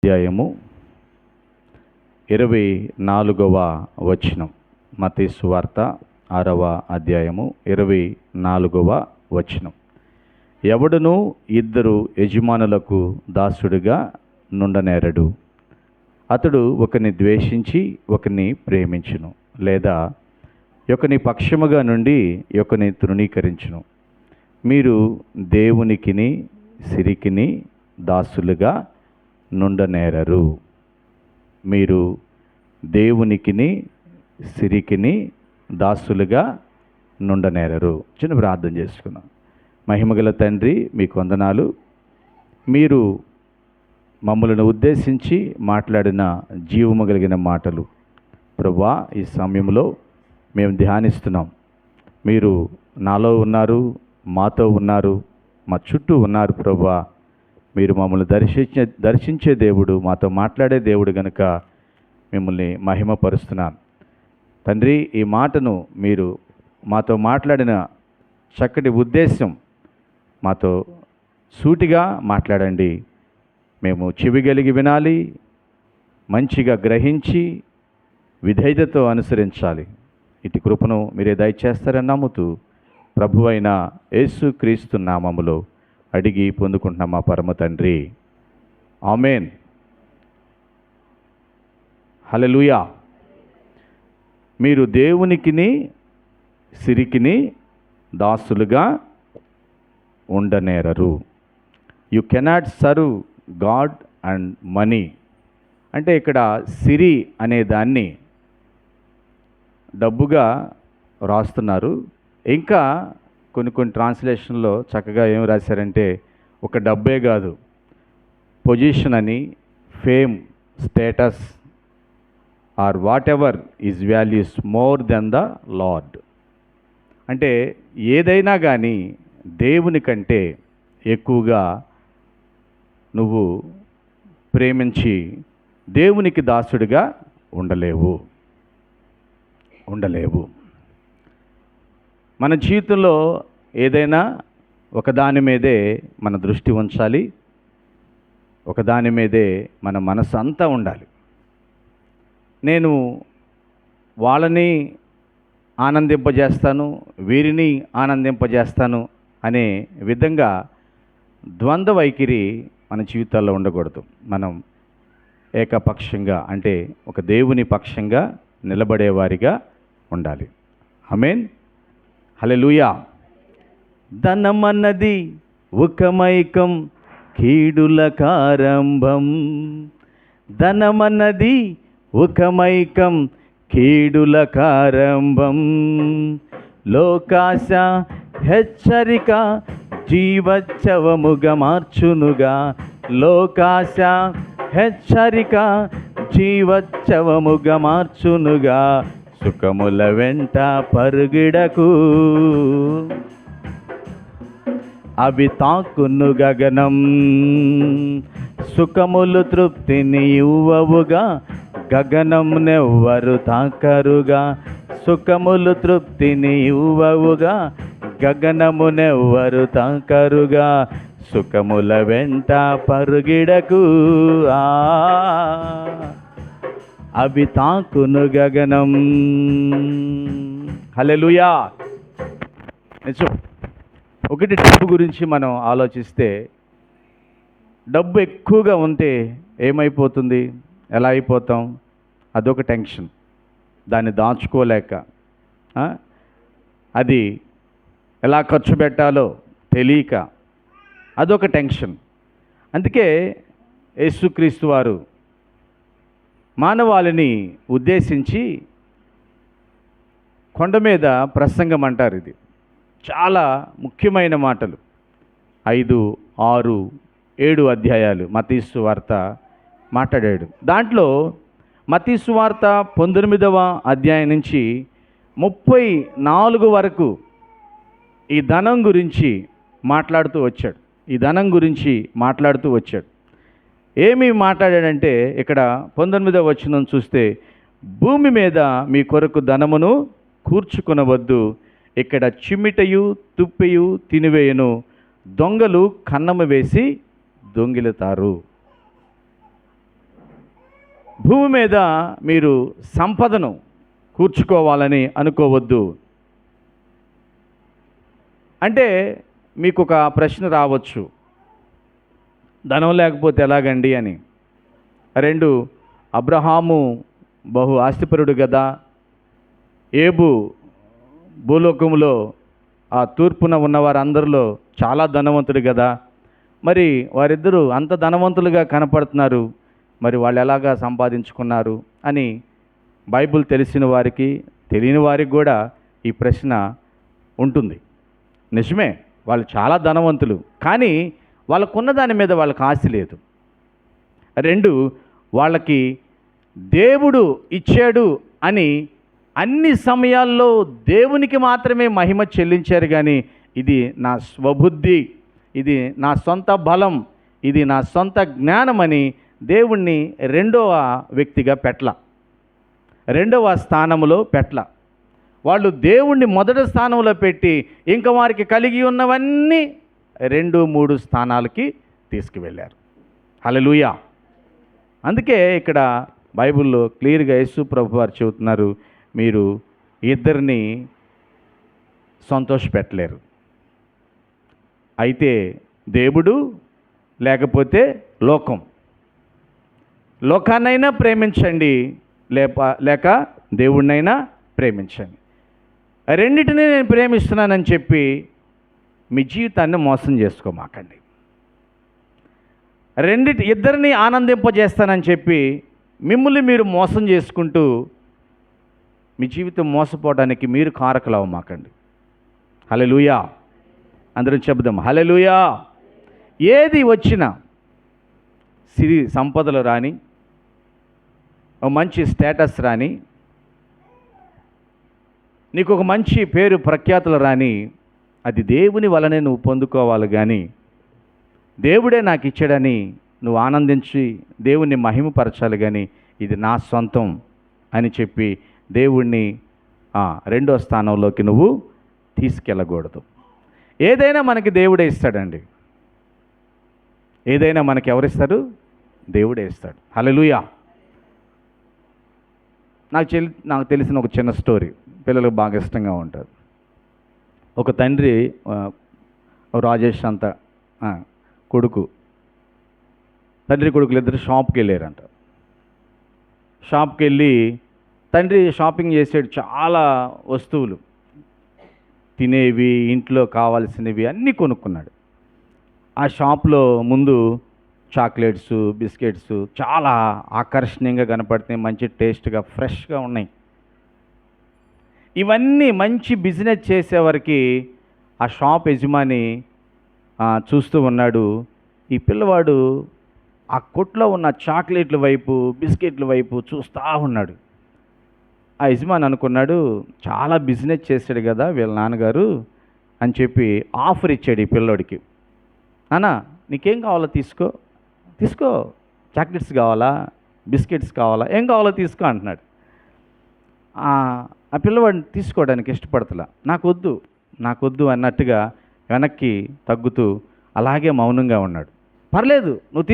అధ్యాయము 24వ వచనం. మత్తయి సువార్త 6వ అధ్యాయము 24వ వచనం. ఎవడును ఇద్దరు యజమానులకు దాసుడిగా నుండనేరడు. అతడు ఒకని ద్వేషించి ఒకని ప్రేమించును, లేదా ఒకని పక్షముగా నుండి ఒకని తృణీకరించును. మీరు దేవునికిని సిరికిని దాసులుగా నుండనేరరు. మీరు దేవునికిని సిరికిని దాసులుగా నుండనేరరు. చిన్న ప్రార్థన చేసుకున్నాం. మహిమగల తండ్రి, మీకు వందనాలు. మీరు మమ్మల్ని ఉద్దేశించి మాట్లాడిన జీవము కలిగిన మాటలు ప్రభువా, ఈ సమయంలో మేము ధ్యానిస్తున్నాం. మీరు నాలో ఉన్నారు, మాతో ఉన్నారు, మా చుట్టూ ఉన్నారు ప్రభువా. మీరు మమ్మల్ని దర్శించే దేవుడు, మాతో మాట్లాడే దేవుడు కనుక మిమ్మల్ని మహిమపరుస్తున్నాను తండ్రి. ఈ మాటను మీరు మాతో మాట్లాడిన చక్కటి ఉద్దేశం మాతో సూటిగా మాట్లాడండి. మేము చెవి కలిగి వినాలి, మంచిగా గ్రహించి విధేయతతో అనుసరించాలి. ఇటు కృపను మీరే దయచేస్తారని నమ్ముతూ ప్రభువైన యేసుక్రీస్తు నామములో అడిగి పొందుకుంటున్నాం మా పరమ తండ్రి, ఆమేన్. హల్లెలూయా. మీరు దేవునికిని సిరికిని దాసులుగా ఉండనేరరు. You cannot serve God and money. అంటే ఇక్కడ సిరి అనే దాన్ని డబ్బుగా రాస్తున్నారు. ఇంకా కొన్ని ట్రాన్స్లేషన్లో చక్కగా ఏం రాశారంటే, ఒక డబ్బే కాదు, పొజిషన్ అని, fame, status are what ever is values more than the lord. అంటే ఏదైనా కానీ దేవుని కంటే ఎక్కువగా నువ్వు ప్రేమించి దేవునికి దాసుడిగా ఉండలేవు. మన జీవితంలో ఏదైనా ఒకదాని మీదే మన దృష్టి ఉంచాలి, ఒకదాని మీదే మన మనసు అంతా ఉండాలి. నేను వాళ్ళని ఆనందింపజేస్తాను, వీరిని ఆనందింపజేస్తాను అనే విధంగా ద్వంద్వ వైఖరి మన జీవితాల్లో ఉండకూడదు. మనం ఏకపక్షంగా, అంటే ఒక దేవుని పక్షంగా నిలబడేవారిగా ఉండాలి. ఆమేన్. హల్లెలూయా. ధనమన్నది ఒక మైకం, కీడుల కారంభం. ధనమన్నది ఒక మైకం, కీడుల కారంభం. లోకాశ హెచ్చరిక జీవోత్సవముగా మార్చునుగా. లోకాశ హెచ్చరిక జీవోత్సవముగా మార్చునుగా. సుఖముల వెంట పరుగిడకు, అవి తాకును గగనం. సుఖములు తృప్తిని ఇవ్వవుగా, గగనం నెవ్వరు తాకరుగా. సుఖములు తృప్తిని ఇవ్వవుగా, గగనము నెవ్వరు తాకరుగా. సుఖముల వెంట పరుగిడకు, అవి తాకును గగనం. హల్లెలూయా. నిజం. ఒకటి, డబ్బు గురించి మనం ఆలోచిస్తే, డబ్బు ఎక్కువగా ఉంటే ఏమైపోతుంది, ఎలా అయిపోతాం? అదొక టెన్షన్. దాన్ని దాచుకోలేక, అది ఎలా ఖర్చు పెట్టాలో తెలియక అదొక టెన్షన్. అందుకే యేసుక్రీస్తు వారు మానవాళిని ఉద్దేశించి కొండ మీద ప్రసంగం అంటారు. ఇది చాలా ముఖ్యమైన మాటలు. 5, 6, 7 అధ్యాయాలు మత్తయి సువార్త మాట్లాడాడు. దాంట్లో మత్తయి సువార్త 19వ అధ్యాయం నుంచి 34 వరకు ఈ ధనం గురించి మాట్లాడుతూ వచ్చాడు. ఏమి మాట్లాడాడంటే, ఇక్కడ 19వ వచనం చూస్తే, భూమి మీద మీ కొరకు ధనమును కూర్చుకొనవద్దు, ఇక్కడ చిమ్మిటయు తుప్పెయు తినివేయను, దొంగలు కన్నము వేసి దొంగిలుతారు. భూమి మీద మీరు సంపదను కూర్చుకోవాలని అనుకోవద్దు. అంటే మీకు ఒక ప్రశ్న రావచ్చు, ధనం లేకపోతే ఎలాగండి అని. 2, అబ్రహాము బహు ఆస్తిపరుడు కదా, ఏబు భూలోకంలో ఆ తూర్పున ఉన్నవారందరిలో చాలా ధనవంతుడు కదా, మరి వారిద్దరూ అంత ధనవంతులుగా కనపడుతున్నారు, మరి వాళ్ళు ఎలాగా సంపాదించుకున్నారు అని బైబిల్ తెలిసిన వారికి తెలియని వారికి కూడా ఈ ప్రశ్న ఉంటుంది. నిజమే, వాళ్ళు చాలా ధనవంతులు, కానీ వాళ్ళకున్న దాని మీద వాళ్ళకి ఆశ లేదు. 2, వాళ్ళకి దేవుడు ఇచ్చాడు అని అన్ని సమయాల్లో దేవునికి మాత్రమే మహిమ చెల్లించారు, కానీ ఇది నా స్వబుద్ధి, ఇది నా సొంత బలం, ఇది నా సొంత జ్ఞానమని దేవుణ్ణి రెండవ వ్యక్తిగా పెట్టల, రెండవ స్థానంలో పెట్టల. వాళ్ళు దేవుణ్ణి మొదటి స్థానంలో పెట్టి ఇంకా వారికి కలిగి ఉన్నవన్నీ 2, 3 స్థానాలకి తీసుకువెళ్ళారు. హల్లెలూయా. అందుకే ఇక్కడ బైబిల్లో క్లియర్గా యేసు ప్రభు వారు చెబుతున్నారు, మీరు ఇద్దరిని సంతోషపెట్టలేరు. అయితే దేవుడు లేకపోతే లోకం, లోకాన్నైనా ప్రేమించండి లేక దేవుణ్ణైనా ప్రేమించండి. రెండింటినీ నేను ప్రేమిస్తున్నానని చెప్పి మీ జీవితాన్ని మోసం చేసుకోమాకండి. ఇద్దరిని ఆనందింపజేస్తానని చెప్పి మిమ్మల్ని మీరు మోసం చేసుకుంటూ మీ జీవితం మోసపోవడానికి మీరు కారకులు అవ్వమాకండి. హల్లెలూయా. అందరం చెబుదాం హల్లెలూయా. ఏది వచ్చినా, సిరి సంపదలు రాని, మంచి స్టేటస్ రాని, నీకు ఒక మంచి పేరు ప్రఖ్యాతులు రాని, అది దేవుని వలనే నువ్వు పొందుకోవాలి, కానీ దేవుడే నాకు ఇచ్చాడని నువ్వు ఆనందించి దేవుణ్ణి మహిమపరచాలి, కానీ ఇది నా సొంతం అని చెప్పి దేవుణ్ణి రెండో స్థానంలోకి నువ్వు తీసుకెళ్ళకూడదు. ఏదైనా మనకి దేవుడే ఇస్తాడండి. ఏదైనా మనకి ఎవరిస్తారు? దేవుడే ఇస్తాడు. హల్లెలూయా. నాకు తెలిసిన ఒక చిన్న స్టోరీ, పిల్లలకు బాగా ఇష్టంగా ఉంటుంది. ఒక తండ్రి రాజేష్ అంత కొడుకు, తండ్రి కొడుకులు ఇద్దరు షాప్కి వెళ్ళారంట. షాప్కి వెళ్ళి తండ్రి షాపింగ్ చేసాడు, చాలా వస్తువులు, తినేవి, ఇంట్లో కావాల్సినవి అన్నీ కొనుక్కున్నాడు. ఆ షాప్లో ముందు చాక్లెట్స్, బిస్కెట్స్ చాలా ఆకర్షణీయంగా కనపడుతున్నాయి, మంచి టేస్ట్గా ఫ్రెష్గా ఉన్నాయి. ఇవన్నీ మంచి బిజినెస్ చేసేవారికి ఆ షాప్ యజమాని చూస్తూ ఉన్నాడు. ఈ పిల్లవాడు ఆ కొట్లో ఉన్న చాక్లెట్ల వైపు, బిస్కెట్ల వైపు చూస్తూ ఉన్నాడు. ఆ యజమాని అనుకున్నాడు, చాలా బిజినెస్ చేశాడు కదా వీళ్ళ నాన్నగారు అని చెప్పి ఆఫర్ ఇచ్చాడు ఈ పిల్లోడికి. నాన్న నీకేం కావాలో తీసుకో, చాక్లెట్స్ కావాలా, బిస్కెట్స్ కావాలా, ఏం కావాలో తీసుకో అంటున్నాడు. ఆ పిల్లవాడిని తీసుకోవడానికి ఇష్టపడతలా, నాకొద్దు అన్నట్టుగా వెనక్కి తగ్గుతూ అలాగే మౌనంగా ఉన్నాడు. పర్లేదు నువ్వు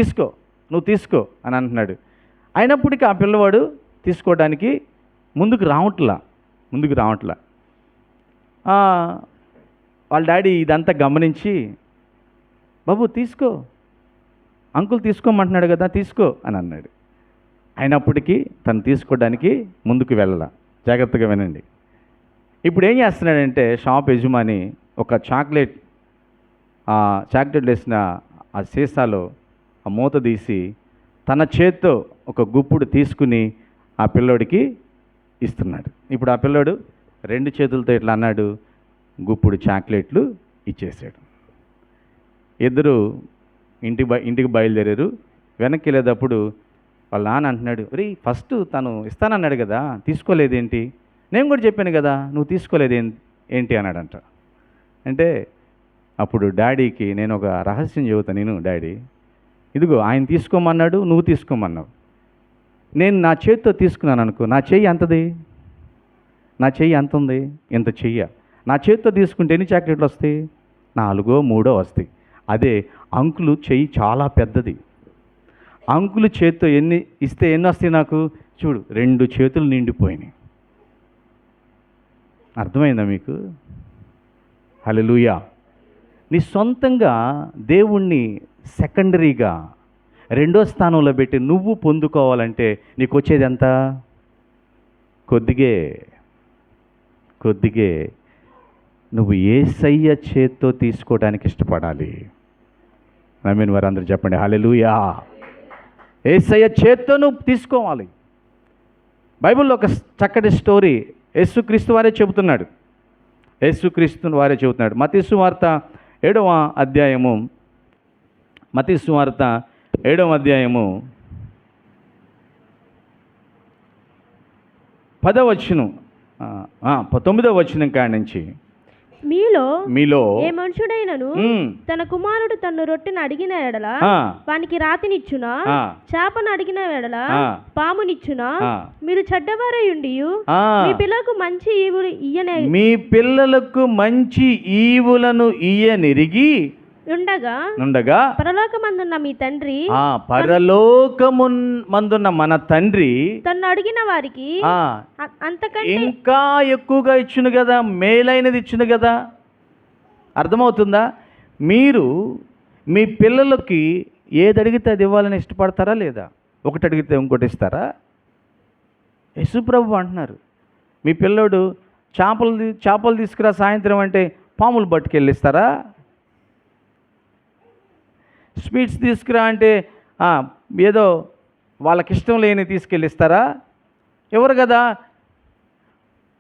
తీసుకో అని అంటున్నాడు. అయినప్పటికీ ఆ పిల్లవాడు తీసుకోవడానికి ముందుకు రావట్లా. వాళ్ళ డాడీ ఇదంతా గమనించి, బాబు తీసుకో, అంకుల్ తీసుకోమంటున్నాడు కదా, తీసుకో అని అన్నాడు. అయినప్పటికీ తను తీసుకోవడానికి ముందుకు వెళ్ళాల. జాగ్రత్తగా వినండి. ఇప్పుడు ఏం చేస్తున్నాడంటే షాప్ యజమాని ఒక చాక్లెట్ వేసిన ఆ సీసాలో ఆ మూత తీసి తన చేత్తో ఒక గుప్పుడు తీసుకుని ఆ పిల్లోడికి ఇస్తున్నాడు. ఇప్పుడు ఆ పిల్లోడు 2 చేతులతో ఇట్లా అన్నాడు, గుప్పుడు చాక్లెట్లు ఇచ్చేసాడు. ఇద్దరు ఇంటికి బయలుదేరారు. వెనక్కి వెళ్ళేటప్పుడు వాళ్ళ నాన్న అంటున్నాడు, రే ఫస్ట్ తను ఇస్తానన్నాడు కదా, తీసుకోలేదేంటి? నేను కూడా చెప్పాను కదా, నువ్వు తీసుకోలేదు ఏంటి అన్నాడంట. అంటే అప్పుడు డాడీకి నేను ఒక రహస్యం చెబుతాను, డాడీ ఇదిగో ఆయన తీసుకోమన్నాడు, నువ్వు తీసుకోమన్నావు. నేను నా చేతితో తీసుకున్నాను అనుకో, నా చెయ్యి ఎంతది? నా చెయ్యి ఎంత ఉంది? ఇంత చెయ్య. నా చేతితో తీసుకుంటే ఎన్ని చాక్లెట్లు వస్తాయి? 4, 3 వస్తాయి. అదే అంకులు చెయ్యి చాలా పెద్దది. అంకులు చేత్తో ఎన్ని ఇస్తే ఎన్ని వస్తాయి నాకు? చూడు, 2 చేతులు నిండిపోయినాయి. అర్థమైందా మీకు? హల్లెలూయా. నీ సొంతంగా దేవుణ్ణి సెకండరీగా రెండో స్థానంలో పెట్టి నువ్వు పొందుకోవాలంటే నీకు వచ్చేది ఎంత? కొద్దిగే. నువ్వు యేసయ్య చేత్తో తీసుకోవడానికి ఇష్టపడాలి. నమ్మిన వారందరూ చెప్పండి హల్లెలూయా. యేసయ్య చేత్తో నువ్వు తీసుకోవాలి. బైబిల్లో ఒక చక్కటి స్టోరీ యేసుక్రీస్తు వారే చెబుతున్నాడు. మత్తయి సువార్త 7వ అధ్యాయము 10వ వచనం 9వ వచనం కాడి నుంచి, మీలో ఏ మనుషుడైనను తన కుమారుడు తన్ను రొట్టెను అడిగిన ఎడల వానికి రాతినిచ్చునా? చేపను అడిగిన ఎడల పామునిచ్చునా? మీరు చెడ్డవారయుండియు మీ పిల్లలకు మంచి ఈవులను ఇయ్యనెరిగి ఉండగా పరలోకమందున్న మీ తండ్రి, పరలోకమందున్న మన తండ్రి తన్ను అడిగిన వారికి అంతకంటే ఇంకా ఎక్కువగా ఇచ్చును కదా, మేలైనది ఇచ్చును కదా. అర్థమవుతుందా? మీరు మీ పిల్లలకి ఏది అడిగితే అది ఇవ్వాలని ఇష్టపడతారా లేదా? ఒకటి అడిగితే ఇంకోటి ఇస్తారా? యేసుప్రభు అంటున్నారు, మీ పిల్లోడు చేపలు తీసుకురా సాయంత్రం అంటే పాములు పట్టుకెళ్ళిస్తారా? స్వీట్స్ తీసుకురా అంటే ఏదో వాళ్ళకిష్టం లేని తీసుకెళ్ళిస్తారా? ఎవరు కదా.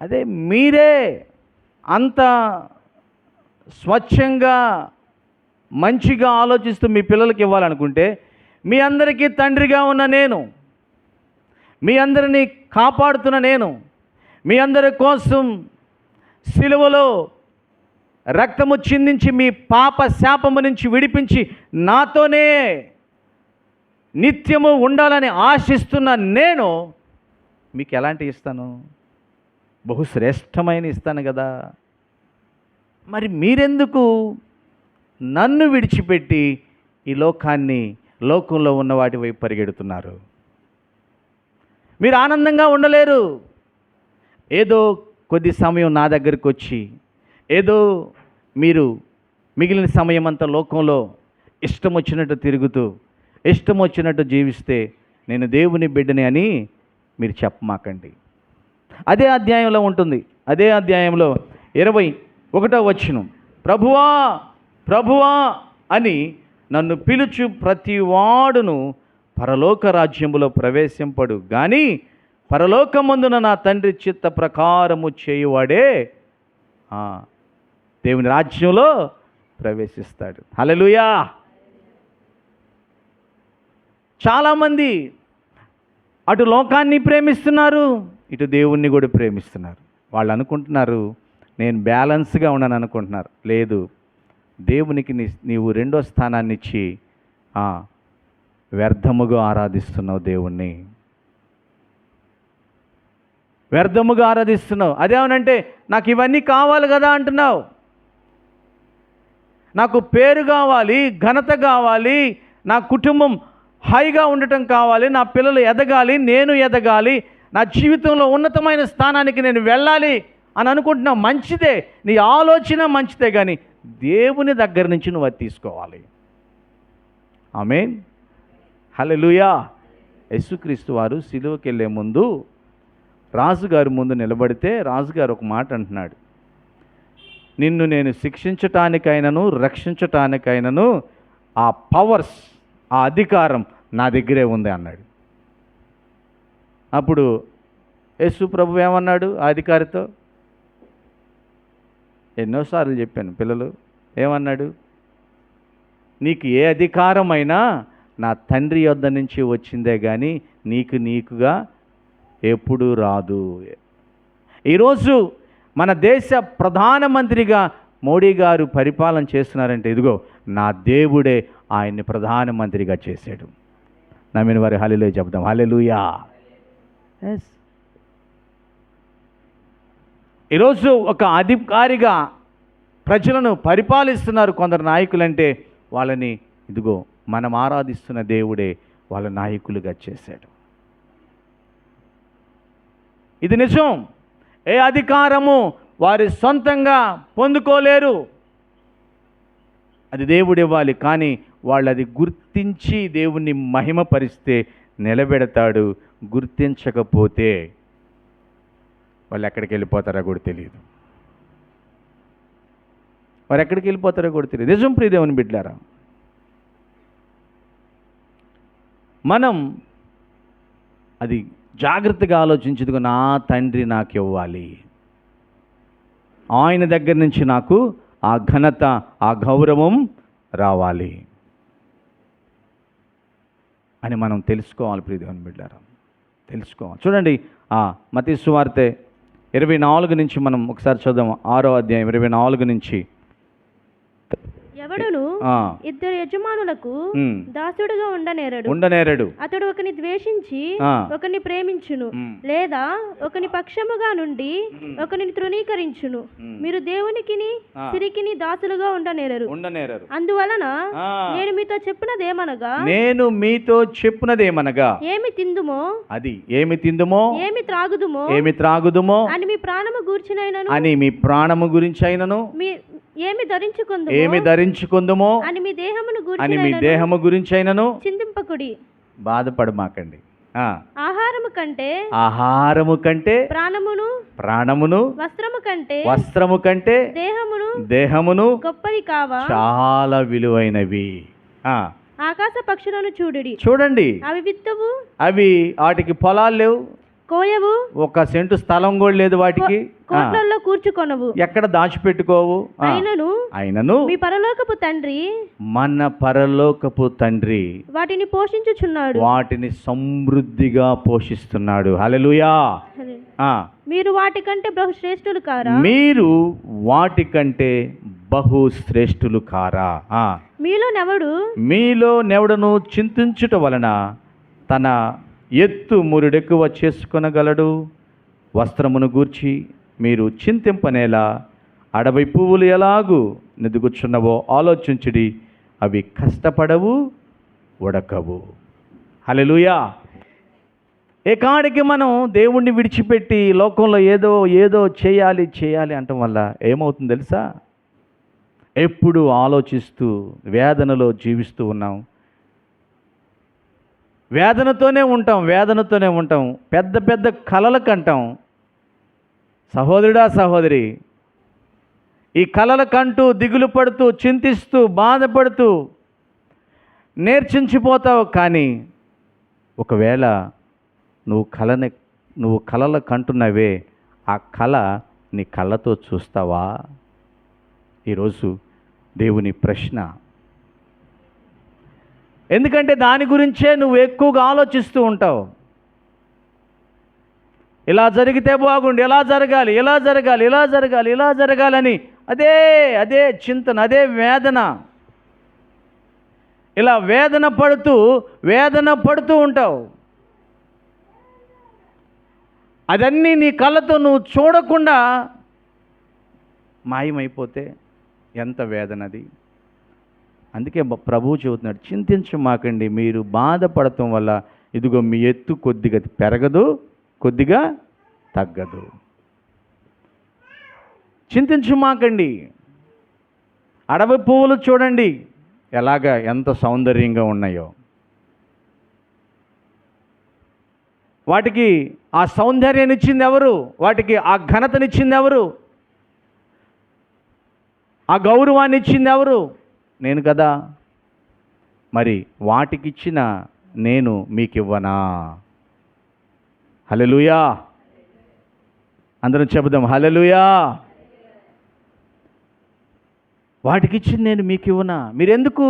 అదే మీరే అంత స్వచ్ఛంగా మంచిగా ఆలోచిస్తూ మీ పిల్లలకి ఇవ్వాలనుకుంటే, మీ అందరికీ తండ్రిగా ఉన్న నేను, మీ అందరినీ కాపాడుతున్న నేను, మీ అందరి కోసం సిలువలో రక్తము చిందించి మీ పాప శాపము నుంచి విడిపించి నాతోనే నిత్యము ఉండాలని ఆశిస్తున్న నేను మీకు ఎలాంటి ఇస్తాను? బహుశ్రేష్టమైన ఇస్తాను కదా. మరి మీరెందుకు నన్ను విడిచిపెట్టి ఈ లోకంలో ఉన్న వాటి వైపు పరిగెడుతున్నారు? మీరు ఆనందంగా ఉండలేరు. ఏదో కొద్ది సమయం నా దగ్గరికి వచ్చి ఏదో మీరు మిగిలిన సమయం అంతా లోకంలో ఇష్టం వచ్చినట్టు తిరుగుతూ ఇష్టం వచ్చినట్టు జీవిస్తే నేను దేవుని బిడ్డని అని మీరు చెప్పమాకండి. అదే అధ్యాయంలో ఉంటుంది. అదే అధ్యాయంలో 21వ వచనం, ప్రభువా ప్రభువా అని నన్ను పిలుచు ప్రతివాడును పరలోక రాజ్యములో ప్రవేశింపడు గాని పరలోకమందున నా తండ్రి చిత్త ప్రకారము చేయువాడే దేవుని రాజ్యంలో ప్రవేశిస్తాడు. హల్లెలూయా. చాలామంది అటు లోకాన్ని ప్రేమిస్తున్నారు, ఇటు దేవుణ్ణి కూడా ప్రేమిస్తున్నారు. వాళ్ళు అనుకుంటున్నారు నేను బ్యాలెన్స్గా ఉన్నాను అనుకుంటున్నారు. లేదు, దేవునికి నీవు రెండో స్థానాన్ని ఇచ్చి వ్యర్థముగా ఆరాధిస్తున్నావు. దేవుణ్ణి వ్యర్థముగా ఆరాధిస్తున్నావు. అదేమనంటే నాకు ఇవన్నీ కావాలి కదా అంటున్నావు. నాకు పేరు కావాలి, ఘనత కావాలి, నా కుటుంబం హాయిగా ఉండటం కావాలి, నా పిల్లలు ఎదగాలి, నేను ఎదగాలి, నా జీవితంలో ఉన్నతమైన స్థానానికి నేను వెళ్ళాలి అని అనుకుంటున్నావు. మంచిదే, నీ ఆలోచన మంచిదే, కానీ దేవుని దగ్గర నుంచి నువ్వు అది తీసుకోవాలి. ఆమేన్. హల్లెలూయా. యేసుక్రీస్తు వారు సిలువకి వెళ్ళే ముందు రాజుగారి ముందు నిలబడితే రాజుగారు ఒక మాట అంటున్నాడు, నిన్ను నేను శిక్షించటానికైనను రక్షించటానికైనను ఆ పవర్స్, ఆ అధికారం నా దగ్గరే ఉంది అన్నాడు. అప్పుడు యేసు ప్రభు ఏమన్నాడు ఆ అధికారితో? ఎన్నోసార్లు చెప్పాను పిల్లలు, ఏమన్నాడు? నీకు ఏ అధికారమైనా నా తండ్రి యొద్ద నుంచి వచ్చిందే కానీ నీకుగా ఎప్పుడూ రాదు. ఈరోజు మన దేశ ప్రధానమంత్రిగా మోడీ గారు పరిపాలన చేస్తున్నారంటే ఇదిగో నా దేవుడే ఆయన్ని ప్రధానమంత్రిగా చేశాడు. నమ్మిన వారి హల్లెలూయా చెప్దాం. హల్లెలూయా. ఎస్. ఈరోజు ఒక అధికారిగా ప్రజలను పరిపాలిస్తున్నారు కొందరు నాయకులంటే వాళ్ళని ఇదిగో మనం ఆరాధిస్తున్న దేవుడే వాళ్ళ నాయకులుగా చేశాడు. ఇది నిజం. ఏ అధికారము వారి సొంతంగా పొందుకోలేరు, అది దేవుడు ఇవ్వాలి. కానీ వాళ్ళు అది గుర్తించి దేవుణ్ణి మహిమపరిస్తే నిలబెడతాడు. గుర్తించకపోతే వాళ్ళు ఎక్కడికి వెళ్ళిపోతారో కూడా తెలియదు. వారు ఎక్కడికి వెళ్ళిపోతారో కూడా తెలియదు. నిజం ప్రియ దేవుని బిడ్డలారా, మనం అది జాగ్రత్తగా ఆలోచించుదుకు, నా తండ్రి నాకు ఇవ్వాలి, ఆయన దగ్గర నుంచి నాకు ఆ ఘనత, ఆ గౌరవం రావాలి అని మనం తెలుసుకోవాలి ప్రియ దేవుని బిడ్డలారా, తెలుసుకోవాలి. చూడండి, మత్తయి సువార్త 24 నుంచి మనం ఒకసారి చూద్దాం. 6వ అధ్యాయం 24 నుంచి. ఎవడును ఇద్దరు యజమానులకు దాసుడుగా ఉండనేరడు. అతడు ఒకని ద్వేషించి ఒకని ప్రేమించును, లేదా ఒకని పక్షముగా నుండి ఒకని తృణీకరించును. మీరు దేవునికిని సిరికిని దాసులుగా ఉండనేరరు. అందువలన నేను మీతో చెప్పినదేమనగా ఏమి తిందుమో, అది ఏమి తిందుమో, ఏమి త్రాగుదుమో అని మీ ప్రాణము గురించైనను ఏమి ధరించుకుందుమో అని మీ దేహము గురించైనను చింతింపకుడి. బాధపడమాకండి. ఆహారము కంటే ప్రాణమును వస్త్రము కంటే దేహమును గొప్పవి కావా, చాలా విలువైనవి. ఆకాశ పక్షులను చూడండి, అవి విత్తవు, అవి వాటికి పొలాలు లేవు, కోయవు, ఒక సెంటు స్థలం కూడా లేదు వాటికి, కోట్లలో కూర్చుకొనవు, ఎక్కడ దాచిపెట్టుకోవు. అయినను మీ పరలోకపు తండ్రి, మన పరలోకపు తండ్రి వాటిని పోషించుచున్నాడు, వాటిని సమృద్ధిగా పోషిస్తున్నాడు. హల్లెలూయా. మీరు వాటికంటే బహుశ్రేష్ఠులు కారా, మీరు వాటికంటే బహుశ్రేష్ఠులు కారా. మీలో నెవడును చింతించుట వలన తన ఎత్తు మురుడెక్కువ చేసుకొనగలడు. వస్త్రమును గూర్చి మీరు చింతింపనేలా, అడవి పువ్వులు ఎలాగూ నెదుగుచున్నవో ఆలోచించుడి, అవి కష్టపడవు, ఉడకవు. హల్లెలూయా. ఏ కాడికి మనం దేవుణ్ణి విడిచిపెట్టి లోకంలో ఏదో చేయాలి అంటం వల్ల ఏమవుతుంది తెలుసా? ఎప్పుడు ఆలోచిస్తూ వేదనలో జీవిస్తూ ఉన్నాం, వేదనతోనే ఉంటాం, పెద్ద కలలు కంటాం. సహోదరుడా, సహోదరి, ఈ కలల కంటూ దిగులు పడుతూ, చింతిస్తూ, బాధపడుతూ నేర్చించిపోతావు. కానీ ఒకవేళ నువ్వు కలలు కంటున్నవే, ఆ కళ నీ కళ్ళతో చూస్తావా? ఈరోజు దేవుని ప్రశ్న. ఎందుకంటే దాని గురించే నువ్వు ఎక్కువగా ఆలోచిస్తూ ఉంటావు. ఇలా జరిగితే బాగుండు, ఎలా జరగాలని అదే చింతన, అదే వేదన. ఇలా వేదన పడుతూ ఉంటావు. అదన్నీ నీ కళ్ళతో నువ్వు చూడకుండా మాయమైపోతే ఎంత వేదనది. అందుకే ప్రభువు చెబుతున్నాడు, చింతించమాకండి, మీరు బాధపడటం వల్ల ఇదిగో మీ ఎత్తు కొద్దిగా పెరగదు, కొద్దిగా తగ్గదు. చింతించమాకండి. అడవి పువ్వులు చూడండి ఎంత సౌందర్యంగా ఉన్నాయో. వాటికి ఆ సౌందర్యాన్ని ఇచ్చింది ఎవరు? వాటికి ఆ ఘనతనిచ్చింది ఎవరు? ఆ గౌరవాన్ని ఇచ్చింది ఎవరు? నేను కదా. మరి వాటికిచ్చిన నేను మీకివ్వనా? హల్లెలూయా. అందరం చెబుదాం హల్లెలూయా. వాటికిచ్చింది నేను మీకు ఇవ్వనా? మీరెందుకు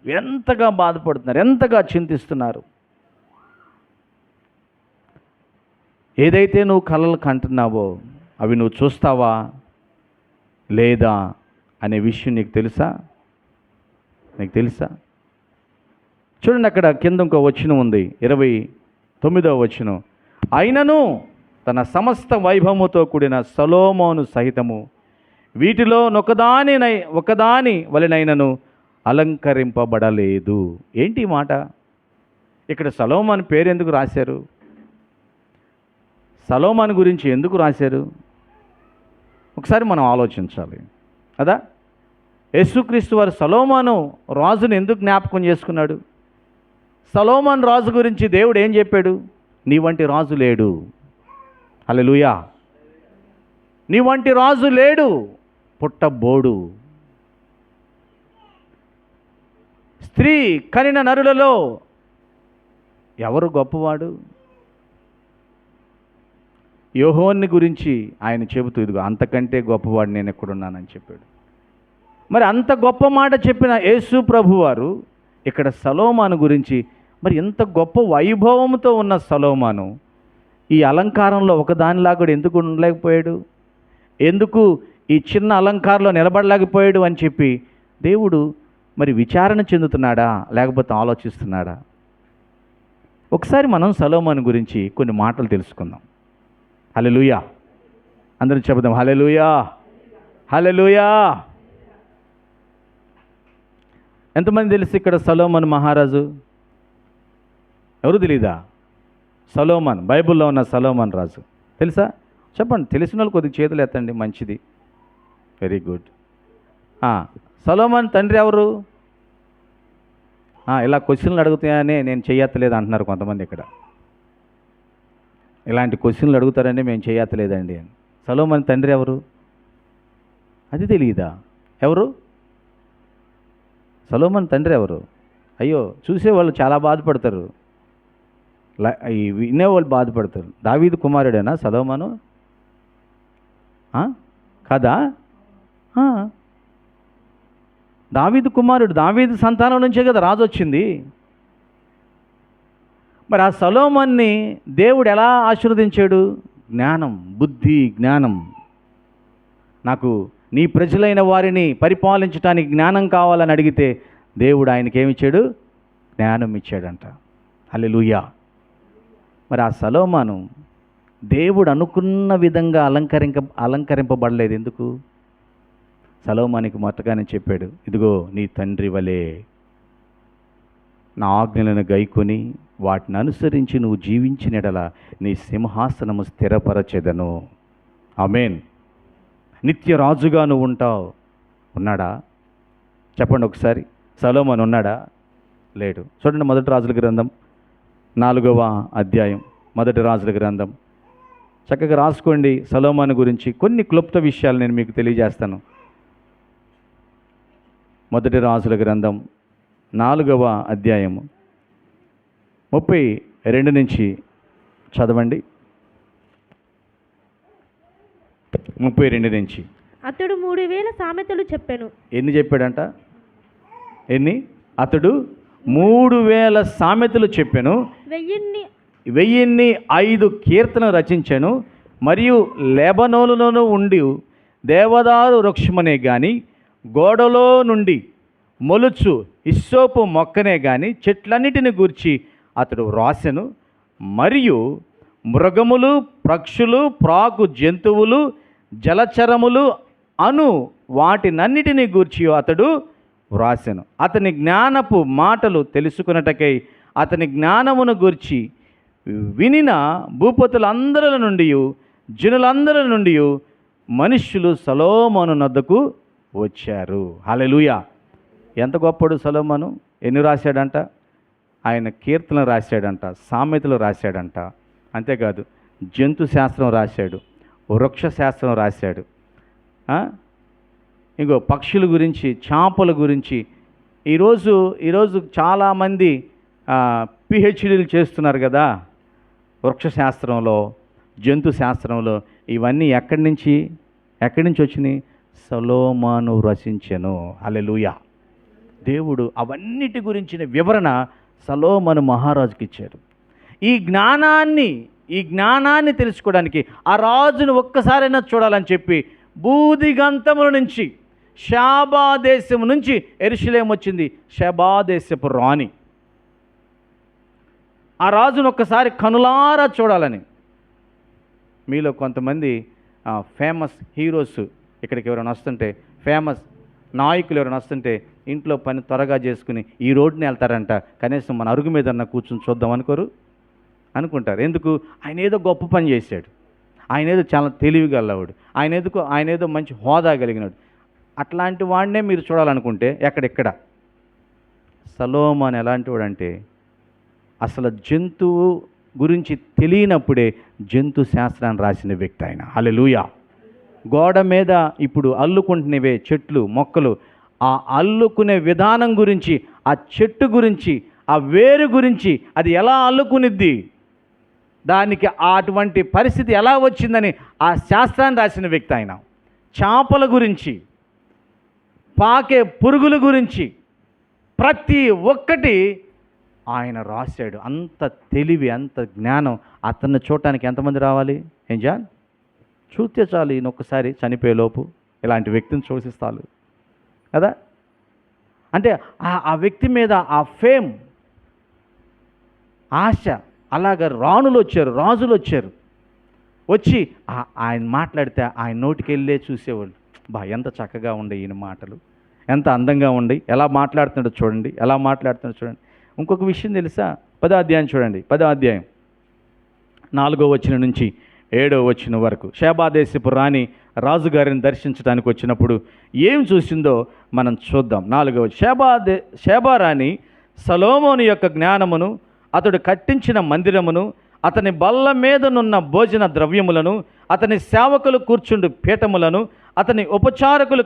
ఎంతగా బాధపడుతున్నారు, ఎంతగా చింతిస్తున్నారు? ఏదైతే నువ్వు కలలు కంటున్నావో అవి నువ్వు చూస్తావా లేదా అనే విషయం నీకు తెలుసా? చూడండి, అక్కడ కింద ఇంకో వచనం ఉంది, 29వ వచనం. అయినను తన సమస్త వైభవముతో కూడిన సొలొమోను సహితము వీటిలో ఒకదాని వలెనైనను అలంకరింపబడలేదు. ఏంటి మాట? ఇక్కడ సొలొమోను పేరు ఎందుకు రాశారు? సొలొమోను గురించి ఎందుకు రాశారు? ఒకసారి మనం ఆలోచించాలి కదా. యేసుక్రీస్తు వారు సొలొమోను రాజును ఎందుకు జ్ఞాపకం చేసుకున్నాడు? సొలొమోను రాజు గురించి దేవుడు ఏం చెప్పాడు? నీ వంటి రాజు లేడు. హల్లెలూయా. నీ వంటి రాజు లేడు, పుట్టబోడు. స్త్రీ కనిన నరులలో ఎవరు గొప్పవాడు? యోహోన్ని గురించి ఆయన చెబుతూ, ఇదిగో అంతకంటే గొప్పవాడు నేను ఎక్కడున్నానని చెప్పాడు. మరి అంత గొప్ప మాట చెప్పిన యేసు ప్రభువారు ఇక్కడ సొలొమోను గురించి, మరి ఎంత గొప్ప వైభవంతో ఉన్న సొలొమోను ఈ అలంకారంలో ఒకదానిలాగా కూడా ఎందుకు ఉండలేకపోయాడు? ఎందుకు ఈ చిన్న అలంకారంలో నిలబడలేకపోయాడు అని చెప్పి దేవుడు మరి విచారణ చెందుతున్నాడా, లేకపోతే ఆలోచిస్తున్నాడా? ఒకసారి మనం సొలొమోను గురించి కొన్ని మాటలు తెలుసుకుందాం. హల్లెలూయా. అందరం చెబుదాం హల్లెలూయా, హల్లెలూయా. ఎంతమంది తెలుసు ఇక్కడ సొలొమోను మహారాజు? ఎవరు తెలీదా? సొలొమోను, బైబిల్లో ఉన్న సొలొమోను రాజు తెలుసా? చెప్పండి, తెలిసిన వాళ్ళు కొద్దిగా చేతులు ఎత్తండి, మంచిది, వెరీ గుడ్. సొలొమోను తండ్రి ఎవరు? ఇలా క్వశ్చన్లు అడుగుతాయని నేను చెయ్యత్తలేదు అంటున్నారు కొంతమంది ఇక్కడ. ఇలాంటి క్వశ్చన్లు అడుగుతారని మేము చెయ్యత్తలేదండి అని. సొలొమోను తండ్రి ఎవరు? అది తెలియదా? ఎవరు సొలొమోను తండ్రి ఎవరు? అయ్యో, చూసేవాళ్ళు చాలా బాధపడతారు, వినేవాళ్ళు బాధపడతారు. దావీదు కుమారుడేనా సొలొమోను? కదా? దావీదు కుమారుడు, దావీదు సంతానం నుంచే కదా రాజు వచ్చింది. మరి ఆ సొలొమోన్ని దేవుడు ఎలా ఆశీర్వదించాడు? జ్ఞానం, బుద్ధి, జ్ఞానం. నాకు నీ ప్రజలైన వారిని పరిపాలించడానికి జ్ఞానం కావాలని అడిగితే దేవుడు ఆయనకి ఏమిచ్చాడు? జ్ఞానం ఇచ్చాడంట. హల్లెలూయా. మరి ఆ సొలొమోను దేవుడు అనుకున్న విధంగా అలంకరింపబడలేదు. ఎందుకు? సొలొమోనుకి మొట్టగానే చెప్పాడు, ఇదిగో నీ తండ్రి వలె నా ఆజ్ఞలను గైకొని వాటిని అనుసరించి నువ్వు జీవించిన ఎడల నీ సింహాసనము స్థిరపరచెదను. ఆమేన్. నిత్య రాజుగా నువ్వు ఉంటావు. ఉన్నాడా? చెప్పండి ఒకసారి. సొలొమోను ఉన్నాడా? లేడు. చూడండి, మొదటి రాజుల గ్రంథం 4వ అధ్యాయం. మొదటి రాజుల గ్రంథం చక్కగా రాసుకోండి. సొలొమోను గురించి కొన్ని క్లుప్త విషయాలు నేను మీకు తెలియజేస్తాను. మొదటి రాజుల గ్రంథం 4వ అధ్యాయము 32 నుంచి చదవండి. 32 నుంచి. అతడు 3000 సామెతలు చెప్పాను. ఎన్ని చెప్పాడంట? ఎన్ని? అతడు 3000 సామెతలు చెప్పాను, 1005 కీర్తనలు రచించాను, మరియు లెబనోనులోనూ ఉండి దేవదారు వృక్షమనే గాని, గోడలో నుండి మొలుచు హిస్సోపు మొక్కనే గాని చెట్లన్నిటిని గూర్చి అతడు వ్రాసెను. మరియు మృగములు, పక్షులు, ప్రాకు జంతువులు, జలచరములు అను వాటినన్నిటిని గూర్చి అతడు వ్రాసెను. అతని జ్ఞానపు మాటలు తెలుసుకున్నటకై అతని జ్ఞానమును గూర్చి వినిన భూపతులందరి నుండి, జనులందరి నుండి మనుష్యులు సొలొమోను నద్దకు వచ్చారు. హల్లెలూయా. ఎంత గొప్పడు సొలొమోను! ఎన్ని రాశాడంట? ఆయన కీర్తనలు రాశాడంట, సామెతలు రాశాడంట. అంతేకాదు, జంతు శాస్త్రం రాశాడు, వృక్ష శాస్త్రం రాశాడు. ఇంకో పక్షుల గురించి, చేపల గురించి. ఈరోజు చాలామంది పిహెచ్డీలు చేస్తున్నారు కదా వృక్ష శాస్త్రంలో, జంతు శాస్త్రంలో. ఇవన్నీ ఎక్కడి నుంచి వచ్చినాయి? సొలొమోను రచించెను. హల్లెలూయా. దేవుడు అవన్నిటి గురించిన వివరణ సొలొమోను మహారాజుకి ఇచ్చాడు. ఈ జ్ఞానాన్ని తెలుసుకోవడానికి ఆ రాజును ఒక్కసారైనా చూడాలని చెప్పి బూదిగంతముల నుంచి, షాబా దేశం నుంచి యెరూషలేము వచ్చింది. షాబా దేశపు రాణి ఆ రాజును ఒక్కసారి కనులారా చూడాలని. మీలో కొంతమంది ఫేమస్ హీరోస్ ఇక్కడికి ఎవరైనా వస్తుంటే, ఫేమస్ నాయకులు ఎవరైనా వస్తుంటే ఇంట్లో పని త్వరగా చేసుకుని ఈ రోడ్డుని వెళ్తారంట, కనీసం మన అరుగు మీద కూర్చొని చూద్దాం అనుకోరు, అనుకుంటారు. ఎందుకు? ఆయన ఏదో గొప్ప పని చేశాడు, ఆయన ఏదో చాలా తెలివిగలవాడు, ఆయన ఏదో మంచి హోదా కలిగినాడు. అట్లాంటి వాడినే మీరు చూడాలనుకుంటే ఎక్కడెక్కడ. సొలొమోను ఎలాంటి వాడంటే అసలు జంతువు గురించి తెలియనప్పుడే జంతు శాస్త్రాన్ని రాసిన వ్యక్తి ఆయన. హల్లెలూయా. గోడ మీద ఇప్పుడు అల్లుకుంటున్నవే చెట్లు మొక్కలు, ఆ అల్లుకునే విధానం గురించి, ఆ చెట్టు గురించి, ఆ వేరు గురించి, అది ఎలా అల్లుకునిద్ది, దానికి అటువంటి పరిస్థితి ఎలా వచ్చిందని ఆ శాస్త్రాన్ని రాసిన వ్యక్తి ఆయన. చేపల గురించి, పాకే పురుగుల గురించి ప్రతి ఒక్కటి ఆయన రాశాడు. అంత తెలివి, అంత జ్ఞానం. అతన్ని చూడటానికి ఎంతమంది రావాలి? ఏం జాన్? చూస్తే చాలు ఈయన ఒక్కసారి చనిపోయేలోపు ఇలాంటి వ్యక్తిని చూసిస్తాలు కదా. అంటే ఆ వ్యక్తి మీద ఆ ఫేమ్, ఆశ, అలాగ రాణులు వచ్చారు, రాజులు వచ్చారు, వచ్చి ఆయన మాట్లాడితే ఆయన నోటికి వెళ్ళే చూసేవాళ్ళు. ఎంత చక్కగా ఉండే ఈయన మాటలు, ఎంత అందంగా ఉండి, ఎలా మాట్లాడుతున్నాడో చూడండి, ఎలా మాట్లాడుతున్నాడో చూడండి. ఇంకొక విషయం తెలుసా? 10వ అధ్యాయం చూడండి. 10వ అధ్యాయం 4వ వచనం నుంచి 7వ వచనం వరకు. షేబా దేశపు రాణి రాజుగారిని దర్శించడానికి వచ్చినప్పుడు ఏం చూసిందో మనం చూద్దాం. 4వ షేబా రాణి సొలొమోను యొక్క జ్ఞానమును, అతడు కట్టించిన మందిరమును, అతని బల్ల మీదనున్న భోజన ద్రవ్యములను, అతని సేవకులు కూర్చుండు పీఠములను, అతని ఉపచారకులు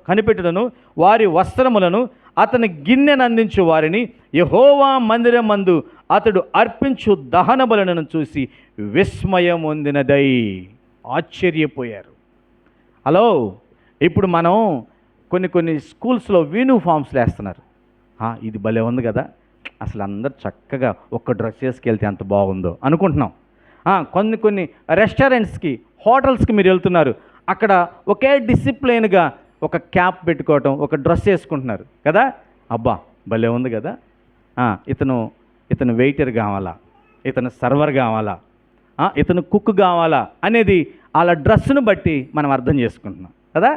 కనిపెట్టుటను, వారి వస్త్రములను, అతని గిన్నెను అందించు వారిని, యెహోవా మందిరమందు అతడు అర్పించు దహన బలులను చూసి విస్మయం పొందినదై ఆశ్చర్యపోయారు. హలో, ఇప్పుడు మనం కొన్ని స్కూల్స్లో యూనిఫామ్స్లు వేస్తున్నారు. ఇది భలే ఉంది కదా, అసలు అందరు చక్కగా ఒక్క డ్రెస్ వేసుకెళ్తే ఎంత బాగుందో అనుకుంటున్నాం. కొన్ని రెస్టారెంట్స్కి, హోటల్స్కి మీరు వెళ్తున్నారు, అక్కడ ఒకే డిసిప్లైన్గా ఒక క్యాప్ పెట్టుకోవటం, ఒక డ్రెస్ వేసుకుంటున్నారు కదా. అబ్బా భలే ఉంది కదా. ఇతను వెయిటర్ కావాలా, ఇతను సర్వర్ కావాలా, ఇతను కుక్ కావాలా అనేది వాళ్ళ డ్రెస్సును బట్టి మనం అర్థం చేసుకుంటున్నాం కదా.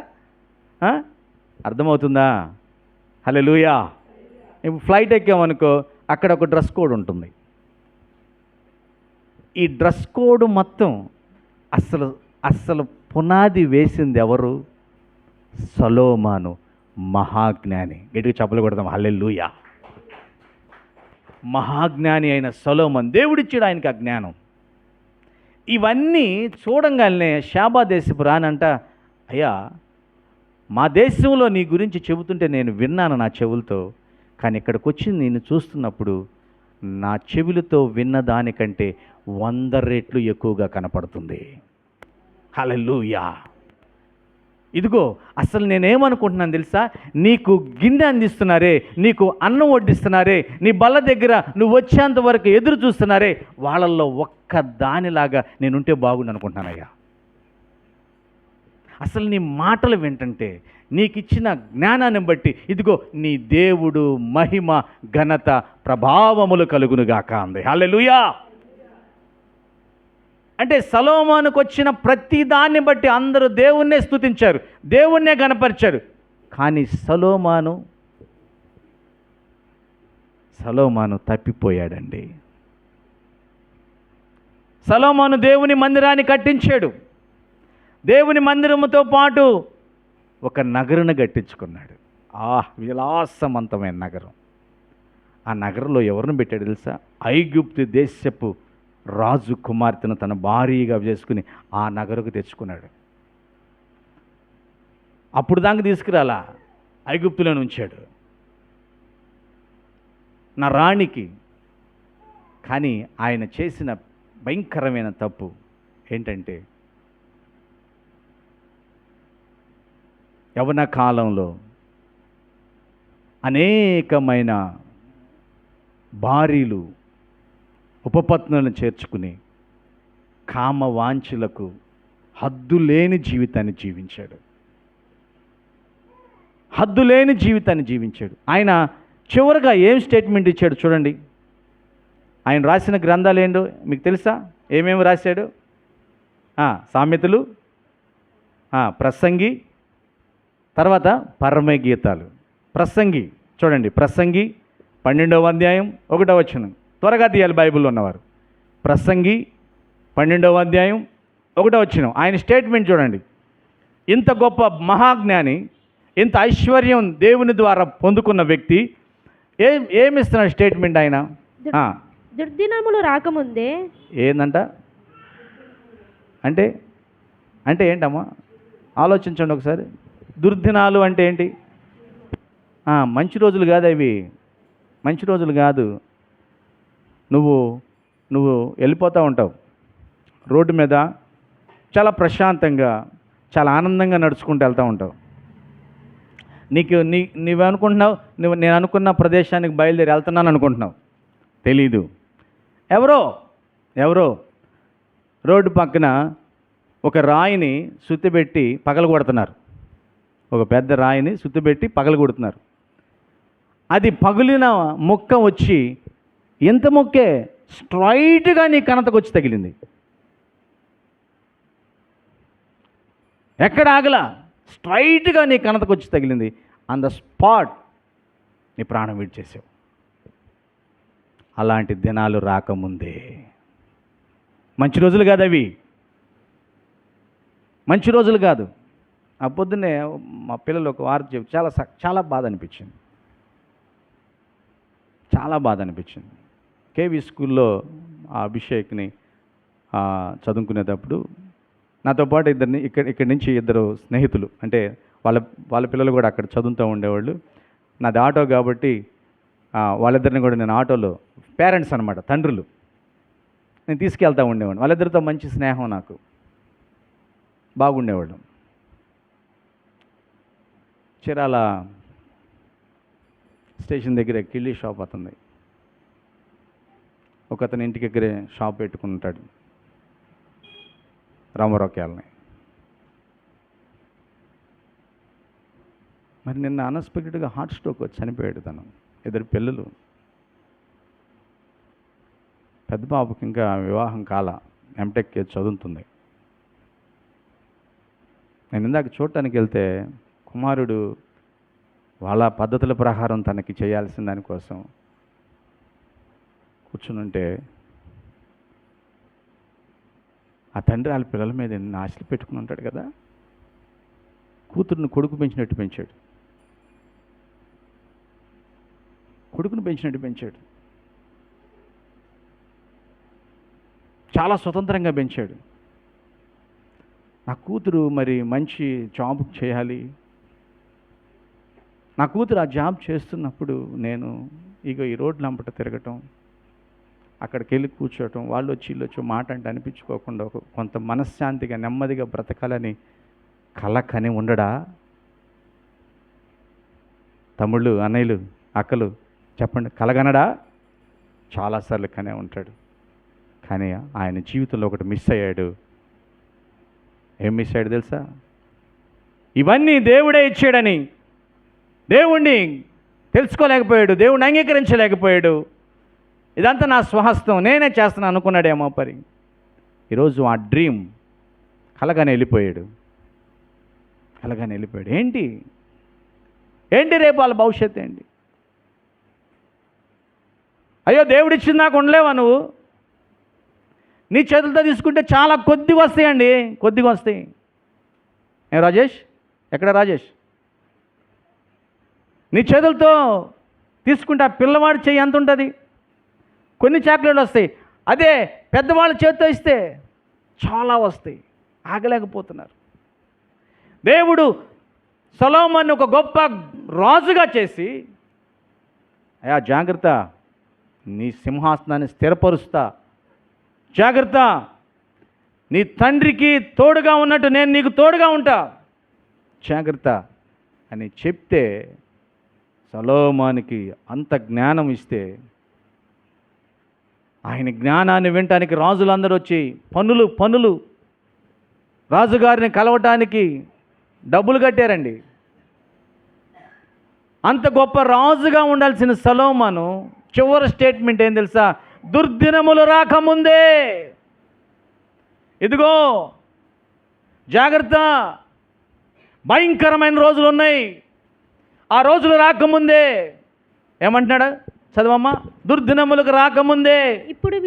అర్థమవుతుందా? హల్లెలూయా. ఇప్పుడు ఫ్లైట్ ఎక్కామనుకో, అక్కడ ఒక డ్రెస్ కోడ్ ఉంటుంది. ఈ డ్రెస్ కోడ్ మొత్తం అసలు పునాది వేసింది ఎవరు? సొలొమోను, మహాజ్ఞాని. గట్టిగా చప్పలు కొడదాం. హల్లెలూయా. మహాజ్ఞాని అయిన సొలొమోను, దేవుడిచ్చాడు ఆయనకి ఆ జ్ఞానం. ఇవన్నీ చూడంగానే షేబా దేశపు రానంట, అయ్యా మా దేశంలో నీ గురించి చెబుతుంటే నేను విన్నాను నా చెవులతో, కానీ ఇక్కడికి వచ్చి నేను చూస్తున్నప్పుడు నా చెవులతో విన్న దానికంటే 100 రెట్లు ఎక్కువగా కనపడుతుంది. హల్లెలూయా. ఇదిగో అసలు నేనేమనుకుంటున్నాను తెలుసా? నీకు గిన్నె అందిస్తున్నారే, నీకు అన్నం వడ్డిస్తున్నారే, నీ బల్ల దగ్గర నువ్వు వచ్చేంత వరకు ఎదురు చూస్తున్నారే, వాళ్ళల్లో ఒక్క దానిలాగా నేనుంటే బాగుండు అనుకుంటున్నానయ్యా. అసలు నీ మాటలు వింటుంటే, నీకు ఇచ్చిన జ్ఞానాన్ని బట్టి ఇదిగో నీ దేవుడు మహిమ ఘనత ప్రభావములు కలుగునుగాక అంది. హల్లెలూయా. అంటే సొలొమోనుకు వచ్చిన ప్రతి దాన్ని బట్టి అందరూ దేవుణ్ణే స్తుతించారు, దేవుణ్ణే గణపరిచారు. కానీ సొలొమోను తప్పిపోయాడండి. సొలొమోను దేవుని మందిరాన్ని కట్టించాడు. దేవుని మందిరముతో పాటు ఒక నగరును కట్టించుకున్నాడు. విలాసవంతమైన నగరం. ఆ నగరంలో ఎవరిని పెట్టాడు తెలుసా? ఐగుప్తు దేశపు రాజు కుమార్తెను తన భార్యగా చేసుకుని ఆ నగరకు తెచ్చుకున్నాడు. అప్పుడు దాకా తీసుకురాలా, ఐగుప్తులోనే ఉంచాడు నా రాణికి. కానీ ఆయన చేసిన భయంకరమైన తప్పు ఏంటంటే, యవ్వన కాలంలో అనేకమైన భార్యలు, ఉపపత్నులను చేర్చుకుని కామవాంఛలకు హద్దులేని జీవితాన్ని జీవించాడు. హద్దులేని జీవితాన్ని జీవించాడు. ఆయన చివరిగా ఏం స్టేట్మెంట్ ఇచ్చాడు చూడండి. ఆయన రాసిన గ్రంథాలు ఏంటో మీకు తెలుసా? ఏమేమి రాశాడు? సామెతలు, ప్రసంగి, తర్వాత పరమగీతాలు. ప్రసంగి చూడండి, ప్రసంగి 12వ అధ్యాయం 1వ వచనం. త్వరగా తీయాలి బైబిల్లో ఉన్నవారు. ప్రసంగి 12వ అధ్యాయం 1వ వచనం. ఆయన స్టేట్మెంట్ చూడండి. ఇంత గొప్ప మహాజ్ఞాని, ఇంత ఐశ్వర్యం దేవుని ద్వారా పొందుకున్న వ్యక్తి ఏమిస్తున్నాడు స్టేట్మెంట్ ఆయన? దుర్దినములు రాకముందే. ఏందంట అంటే? అంటే ఏంటమ్మా ఆలోచించండి ఒకసారి. దుర్దినాలు అంటే ఏంటి? మంచి రోజులు కాదు అవి, మంచి రోజులు కాదు. నువ్వు వెళ్ళిపోతూ ఉంటావు రోడ్డు మీద, చాలా ప్రశాంతంగా, చాలా ఆనందంగా నడుచుకుంటూ వెళ్తూ ఉంటావు. నువ్వు అనుకుంటున్నావు నేను అనుకున్న ప్రదేశానికి బయలుదేరి వెళ్తున్నాను అనుకుంటున్నావు. తెలీదు. ఎవరో రోడ్డు పక్కన ఒక రాయిని సుత్తిపెట్టి పగలగొడుతున్నారు. ఒక పెద్ద రాయిని సుత్తిపెట్టి పగలగొడుతున్నారు. అది పగిలిన ముక్క వచ్చి, ఎంత ముక్కే స్ట్రైట్గా నీ కణతకు వచ్చి తగిలింది. ఎక్కడ ఆగలా, స్ట్రైట్గా నీ కణతకు వచ్చి తగిలింది. ఆన్ ద స్పాట్ నీ ప్రాణం విడిచేసావు. అలాంటి దినాలు రాకముందే. మంచి రోజులు కాదు అవి, మంచి రోజులు కాదు. ఆ పొద్దున్నే మా పిల్లలు ఒక వార్త చెప్పి చాలా బాధ అనిపించింది. చాలా బాధ అనిపించింది. కేవీ స్కూల్లో ఆ అభిషేక్ని చదువుకునేటప్పుడు నాతో పాటు ఇక్కడి నుంచి ఇద్దరు స్నేహితులు, అంటే వాళ్ళ పిల్లలు కూడా అక్కడ చదువుతూ ఉండేవాళ్ళు. నాది ఆటో కాబట్టి వాళ్ళిద్దరిని కూడా నేను ఆటోలో, పేరెంట్స్ అనమాట, తండ్రులు, నేను తీసుకెళ్తూ ఉండేవాడిని. వాళ్ళిద్దరితో మంచి స్నేహం, నాకు బాగుండేవాళ్ళు. చీరాల స్టేషన్ దగ్గర కిళ్ళీ షాప్ అవుతుంది. ఒకతను ఇంటికి దగ్గరే షాప్ పెట్టుకుంటాడు, రామారావు కాలనీ. మరి నిన్న అన్ఎక్స్పెక్టెడ్గా హార్ట్ స్ట్రోక్ వచ్చి చనిపోయాడు తను. 2 పిల్లలు. పెద్ద బాబుకి ఇంకా వివాహం కాల, ఎంటెక్ చదువుతుంది. నేను ఇందాక చూడటానికి వెళ్తే కుమారుడు వాళ్ళ పద్ధతుల ప్రకారం తనకి చేయాల్సిన దానికోసం కూర్చునుంటే, ఆ తండ్రి వాళ్ళ పిల్లల మీద ఎన్ని ఆశలు పెట్టుకుని ఉంటాడు కదా. కూతురుని కొడుకు పెంచినట్టు పెంచాడు, కొడుకును పెంచినట్టు పెంచాడు, చాలా స్వతంత్రంగా పెంచాడు. నా కూతురు మరి మంచి జాబ్ చేయాలి, నా కూతురు ఆ జాబ్ చేస్తున్నప్పుడు నేను ఈ రోడ్లు అంపట తిరగటం, అక్కడికి వెళ్ళి కూర్చోవటం, వాళ్ళు వచ్చి వీళ్ళు వచ్చి మాట అంటే అనిపించుకోకుండా కొంత మనశ్శాంతిగా నెమ్మదిగా బ్రతకాలని కల కని ఉండడా? తమ్ముళ్ళు, అన్నయ్యలు, అక్కలు చెప్పండి, కలగనడా? చాలాసార్లు కనే ఉంటాడు. కానీ ఆయన జీవితంలో ఒకటి మిస్ అయ్యాడు. ఏం మిస్ అయ్యాడు తెలుసా? ఇవన్నీ దేవుడే ఇచ్చాడని దేవుణ్ణి తెలుసుకోలేకపోయాడు, దేవుణ్ణి అంగీకరించలేకపోయాడు. ఇదంతా నా స్వహస్తం, నేనే చేస్తాను అనుకున్నాడేమో. పరి ఈరోజు ఆ డ్రీమ్ కలగానే వెళ్ళిపోయాడు. ఏంటి రేపు వాళ్ళ భవిష్యత్తు ఏంటి? అయ్యో దేవుడిచ్చింది నాకు ఉండలేవా నువ్వు? నీ చేతులతో తీసుకుంటే చాలా కొద్దిగా వస్తాయండి, కొద్దిగా వస్తాయి. ఏం రాజేష్, ఎక్కడ రాజేష్? నీ చేతులతో తీసుకుంటే ఆ పిల్లవాడి చెయ్యి ఎంత ఉంటుంది? కొన్ని చాక్లెట్లు వస్తాయి. అదే పెద్దవాళ్ళ చేతితో ఇస్తే చాలా వస్తాయి. ఆగలేకపోతున్నారు. దేవుడు సొలొమోను ఒక గొప్ప రాజుగా చేసి, అయ్యా జాగ్రత్త, నీ సింహాసనాన్ని స్థిరపరుస్తా, జాగ్రత్త, నీ తండ్రికి తోడుగా ఉన్నట్టు నేను నీకు తోడుగా ఉంటా, జాగ్రత్త అని చెప్తే, సొలొమోనుకి అంత జ్ఞానం ఇస్తే, ఆయన జ్ఞానాన్ని వినటానికి రాజులందరూ వచ్చి పన్నులు రాజుగారిని కలవటానికి డబ్బులు కట్టారండి. అంత గొప్ప రాజుగా ఉండాల్సిన సొలొమోను చివరి స్టేట్మెంట్ ఏం తెలుసా? దుర్దినములు రాకముందే, ఇదిగో జాగ్రత్త, భయంకరమైన రోజులు ఉన్నాయి, ఆ రోజులు రాకముందే ఏమంటున్నాడు చదవమ్మా, దుర్దినములకు రాకముందే ఇప్పుడు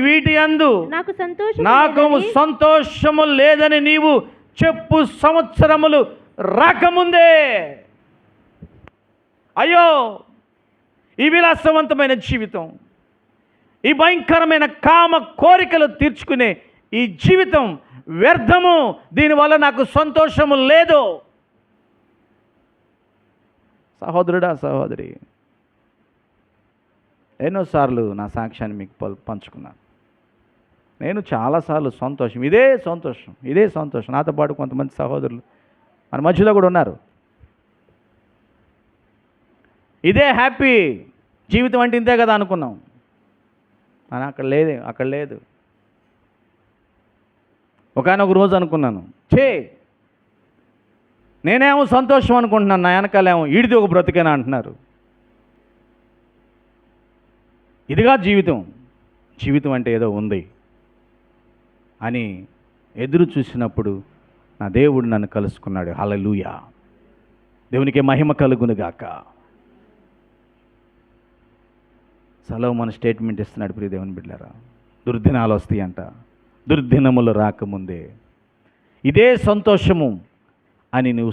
వీటి యందు నాకు సంతోషము లేదని నీవు చెప్పు సంవత్సరములు రాకముందే. అయ్యో, ఈ విలాసవంతమైన జీవితం, ఈ భయంకరమైన కామ కోరికలు తీర్చుకునే ఈ జీవితం వ్యర్థము, దీనివల్ల నాకు సంతోషము లేదు. సహోదరుడా, సహోదరి, ఎన్నోసార్లు నా సాక్ష్యాన్ని మీకు పంచుకున్నాను. నేను చాలాసార్లు ఇదే సంతోషం నాతో పాటు కొంతమంది సహోదరులు మన మధ్యలో కూడా ఉన్నారు. ఇదే హ్యాపీ జీవితం అంటే ఇంతే కదా అనుకున్నాం. అని అక్కడ లేదు. ఒకానొక రోజు అనుకున్నాను, నేనేమో సంతోషం అనుకుంటున్నాను, నా వెనకాలేమో ఈడిది ఒక బ్రతికేనా అంటున్నారు. ఇదిగా జీవితం అంటే ఏదో ఉంది అని ఎదురు చూసినప్పుడు నా దేవుడు నన్ను కలుసుకున్నాడు. హల్లెలూయా, దేవునికి మహిమ కలుగునుగాక. సొలొమోను స్టేట్మెంట్ ఇస్తున్నాడు, ప్రియ దేవుని బిడ్డలారా, దుర్దినాలు వస్తాయంట, దుర్దినములు రాకముందే ఇదే సంతోషము అని నువ్వు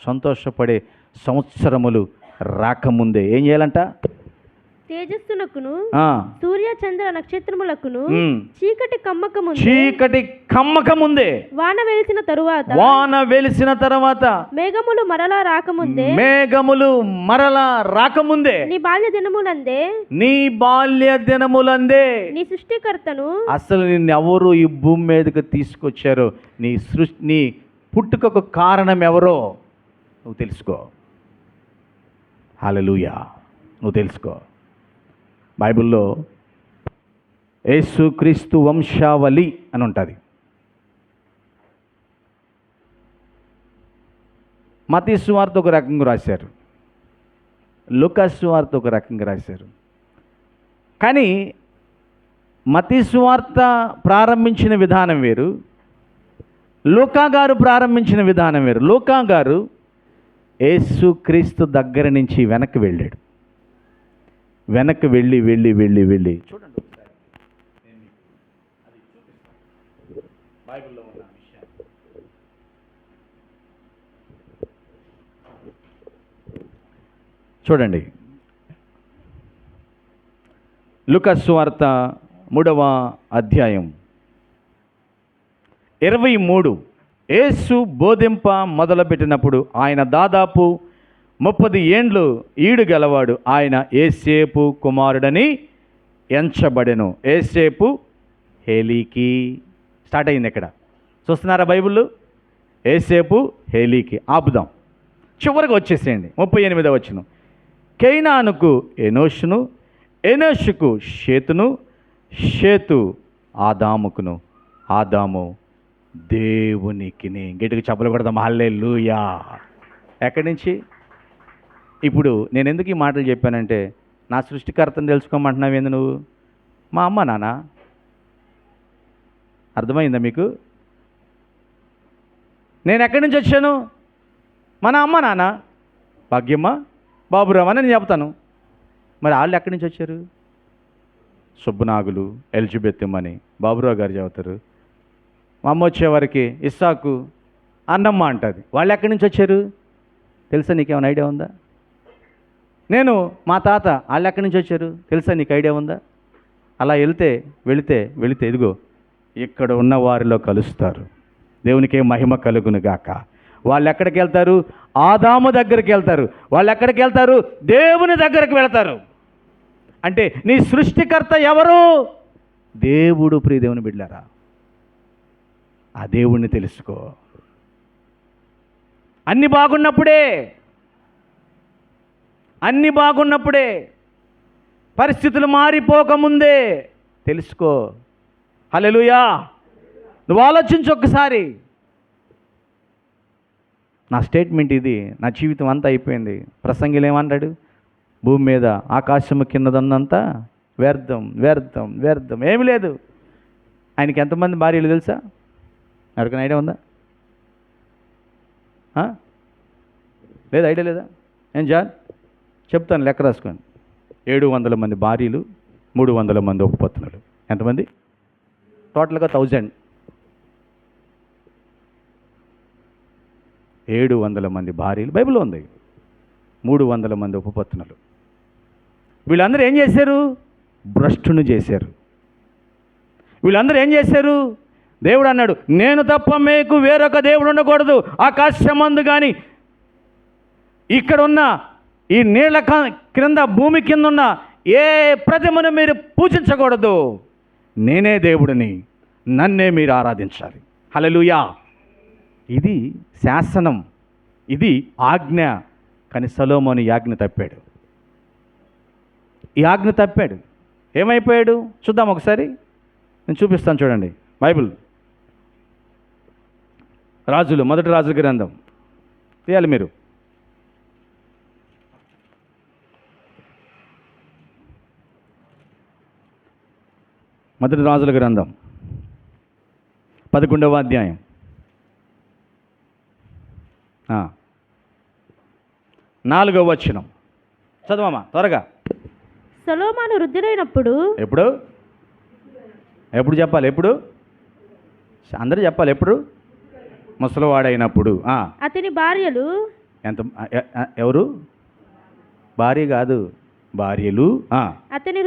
సంతోషపడే సంవత్సరములు రాకముందే ఏం చేయాలంట? తేజస్సునకును సూర్య చంద్ర నక్షత్రములకును చీకటి కమ్మకముందే వాన వెలిసిన తరువాత మేఘములు మరలా రాకముందే నీ బాల్య దినములందే నీ సృష్టికర్తను, అసలు నిన్నెవరు ఈ భూమి మీదకి తీసుకొచ్చారో, నీ పుట్టుకకు కారణం ఎవరో నువ్వు తెలుసుకో. హల్లెలూయా, నువ్వు తెలుసుకో. బైబిల్లో యేసుక్రీస్తు వంశావళి అని ఉంటుంది. మత్తయి సువార్త ఒక రకంగా రాశారు, లూకా సువార్త ఒక రకంగా రాశారు. కానీ మత్తయి సువార్త ప్రారంభించిన విధానం వేరు, లూకా గారు ప్రారంభించిన విధానం వేరు. లూకా గారు యేసుక్రీస్తు దగ్గర నుంచి వెనక్కి వెళ్ళాడు. వెనక్కి వెళ్ళి చూడండి ఒకసారి, బైబిల్లో ఉన్న విషయం. చూడండి, లూకా సువార్త 3వ అధ్యాయం 23. యేసు బోధింప మొదలుపెట్టినప్పుడు ఆయన దాదాపు 30 ఏండ్లు ఈడు గలవాడు. ఆయన యోసేపు కుమారుడని ఎంచబడెను. యోసేపు హేలీకి స్టార్ట్ అయింది. ఇక్కడ చూస్తున్నారా బైబిల్లో? యోసేపు హేలీకి. ఆపుదాం, చివరికి వచ్చేసేయండి 38వ వచనం. కైనానుకు ఎనోషును, ఎనోషుకు షేతును, షేతు ఆదాముకును, ఆదాము దేవునికి. గట్టిగా చప్పలు కొడదాం, హల్లెలూయా. ఎక్కడి నుంచి? ఇప్పుడు నేను ఎందుకు ఈ మాటలు చెప్పానంటే, నా సృష్టికర్తను తెలుసుకోమంటున్నావు ఏంది నువ్వు? మా అమ్మ నాన్న. అర్థమైందా మీకు? నేను ఎక్కడి నుంచి వచ్చాను? మన అమ్మ నాన్న, భాగ్యమ్మ, బాబురావు అని నేను చెప్తాను. మరి వాళ్ళు ఎక్కడి నుంచి వచ్చారు? సుబ్బనాగులు, ఎలిజబెత్తమ్మని బాబురావు గారు చెబుతారు. మా అమ్మ వచ్చేవారికి ఇస్సాకు, అన్నమ్మ అంటుంది. వాళ్ళు ఎక్కడి నుంచి వచ్చారు తెలుసా? నీకేమైనా ఐడియా ఉందా? నేను మా తాత, వాళ్ళు ఎక్కడి నుంచి వచ్చారు తెలుసా? నీకు ఐడియా ఉందా? అలా వెళితే ఇదిగో ఇక్కడ ఉన్న వారిలో కలుస్తారు. దేవునికే మహిమ కలుగును గాక. వాళ్ళు ఎక్కడికి వెళ్తారు? ఆదాము దగ్గరికి వెళ్తారు. వాళ్ళు ఎక్కడికి వెళ్తారు? దేవుని దగ్గరికి వెళ్తారు. అంటే నీ సృష్టికర్త ఎవరు? దేవుడు. ప్రియ దేవుని బిడ్డలారా, ఆ దేవుణ్ణి తెలుసుకో. అన్ని బాగున్నప్పుడే, పరిస్థితులు మారిపోకముందే తెలుసుకో. హల్లెలూయా. నువ్వు ఆలోచించు ఒక్కసారి. నా స్టేట్మెంట్ ఇది. నా జీవితం అంతా అయిపోయింది. ప్రసంగిలు ఏమన్నాడు? భూమి మీద ఆకాశము కిందదన్నంతా వ్యర్థం, వ్యర్థం, వ్యర్థం, ఏమి లేదు. ఆయనకి ఎంతమంది భార్యలు తెలుసా? ఎవరికైనా ఐడియా ఉందా? లేదా ఐడియా లేదా? ఏం జాన్ చెప్తాను, లెక్క రాసుకోండి. 700 మంది భార్యలు, 300 మంది ఉపపత్నులు. ఎంతమంది? టోటల్గా 1000. 700 మంది భార్యలు బైబిల్లో ఉంది, 300 మంది ఉపపత్నులు. వీళ్ళందరూ ఏం చేశారు? భ్రష్టుని చేశారు. వీళ్ళందరూ ఏం చేశారు? దేవుడు అన్నాడు, నేను తప్ప మీకు వేరొక దేవుడు ఉండకూడదు. ఆకాశమందు కానీ ఇక్కడ ఉన్న ఈ నీళ్ళ క్రింద భూమి కింద ఉన్న ఏ ప్రతిమను మీరు పూజించకూడదు. నేనే దేవుడిని, నన్నే మీరు ఆరాధించాలి. హల్లెలూయా. ఇది శాసనం, ఇది ఆజ్ఞ. కానీ సొలొమోను ఈ ఆజ్ఞ తప్పాడు. ఈ ఆజ్ఞ తప్పాడు. ఏమైపోయాడు చూద్దాం ఒకసారి. నేను చూపిస్తాను చూడండి. బైబిల్ రాజులు, మొదటి రాజుల గ్రంథం తీయాలి మీరు. మొదటి రాజుల గ్రంథం 11వ అధ్యాయం 4వ వచనం చదవమ్మా త్వరగా. సొలొమోను వృద్ధుడైనప్పుడు. ఎప్పుడు చెప్పాలి? ఎప్పుడు? అందరూ చెప్పాలి. ఎప్పుడు? ముసలివాడైనప్పుడు. అతని భార్యలు. ఎంత? ఎవరు? భార్య కాదు, భార్యలు. అతని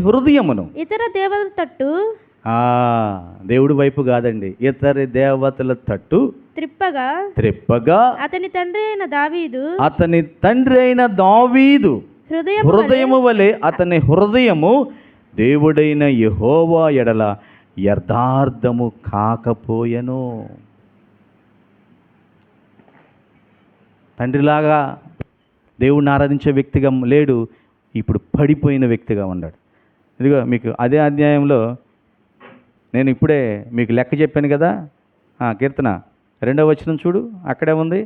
హృదయమును ఇతర దేవతల తట్టు, దేవుడి వైపు కాదండి, ఇతర దేవతల తట్టు త్రిప్పగా అతని తండ్రి అయిన దావీదు హృదయము వలె అతని హృదయము దేవుడైన యెహోవా ఎడల యథార్థము కాకపోయెను. తండ్రిలాగా దేవుడిని ఆరాధించే వ్యక్తిగా లేడు, ఇప్పుడు పడిపోయిన వ్యక్తిగా ఉన్నాడు. ఇదిగో మీకు అదే అధ్యాయంలో నేను ఇప్పుడే మీకు లెక్క చెప్పాను కదా, కీర్తన 2వ వచనం చూడు, అక్కడే ఉంది.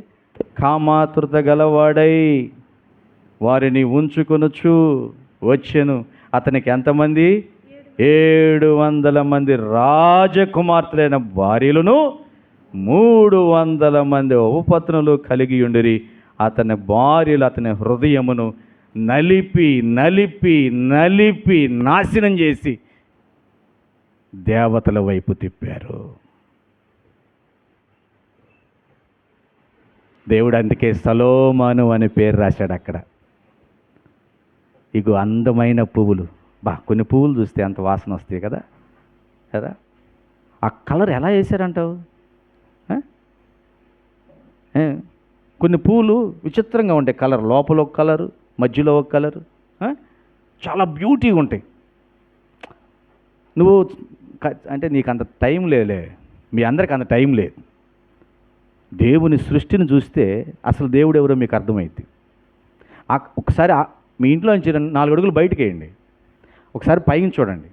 కామాతురత గలవాడై వారిని ఉంచుకొనుచు వచ్చెను. అతనికి ఎంతమంది? 700 మంది రాజకుమార్తెలైన భార్యలను 300 మంది ఉపపత్నులు కలిగి ఉండిరి. అతని భార్యలు అతని హృదయమును నలిపి నలిపి నలిపి నాశనం చేసి దేవతల వైపు తిప్పారు. దేవుడు అందుకే సొలొమోను అనే పేరు రాశాడు అక్కడ. ఇగో అందమైన పువ్వులు, కొన్ని పువ్వులు చూస్తే అంత వాసన వస్తాయి కదా కదా. ఆ కలర్ ఎలా వేశారంటావు? కొన్ని పువ్వులు విచిత్రంగా ఉంటాయి కలర్, లోపల ఒక కలరు, మధ్యలో ఒక కలరు, చాలా బ్యూటీగా ఉంటాయి. నువ్వు అంటే నీకు అంత టైం లేదులే, మీ అందరికి అంత టైం లేదు. దేవుని సృష్టిని చూస్తే అసలు దేవుడు ఎవరో మీకు అర్థమైంది. ఒకసారి మీ ఇంట్లో నుంచి 4 అడుగులు బయటికి వేయండి, ఒకసారి పైన చూడండి,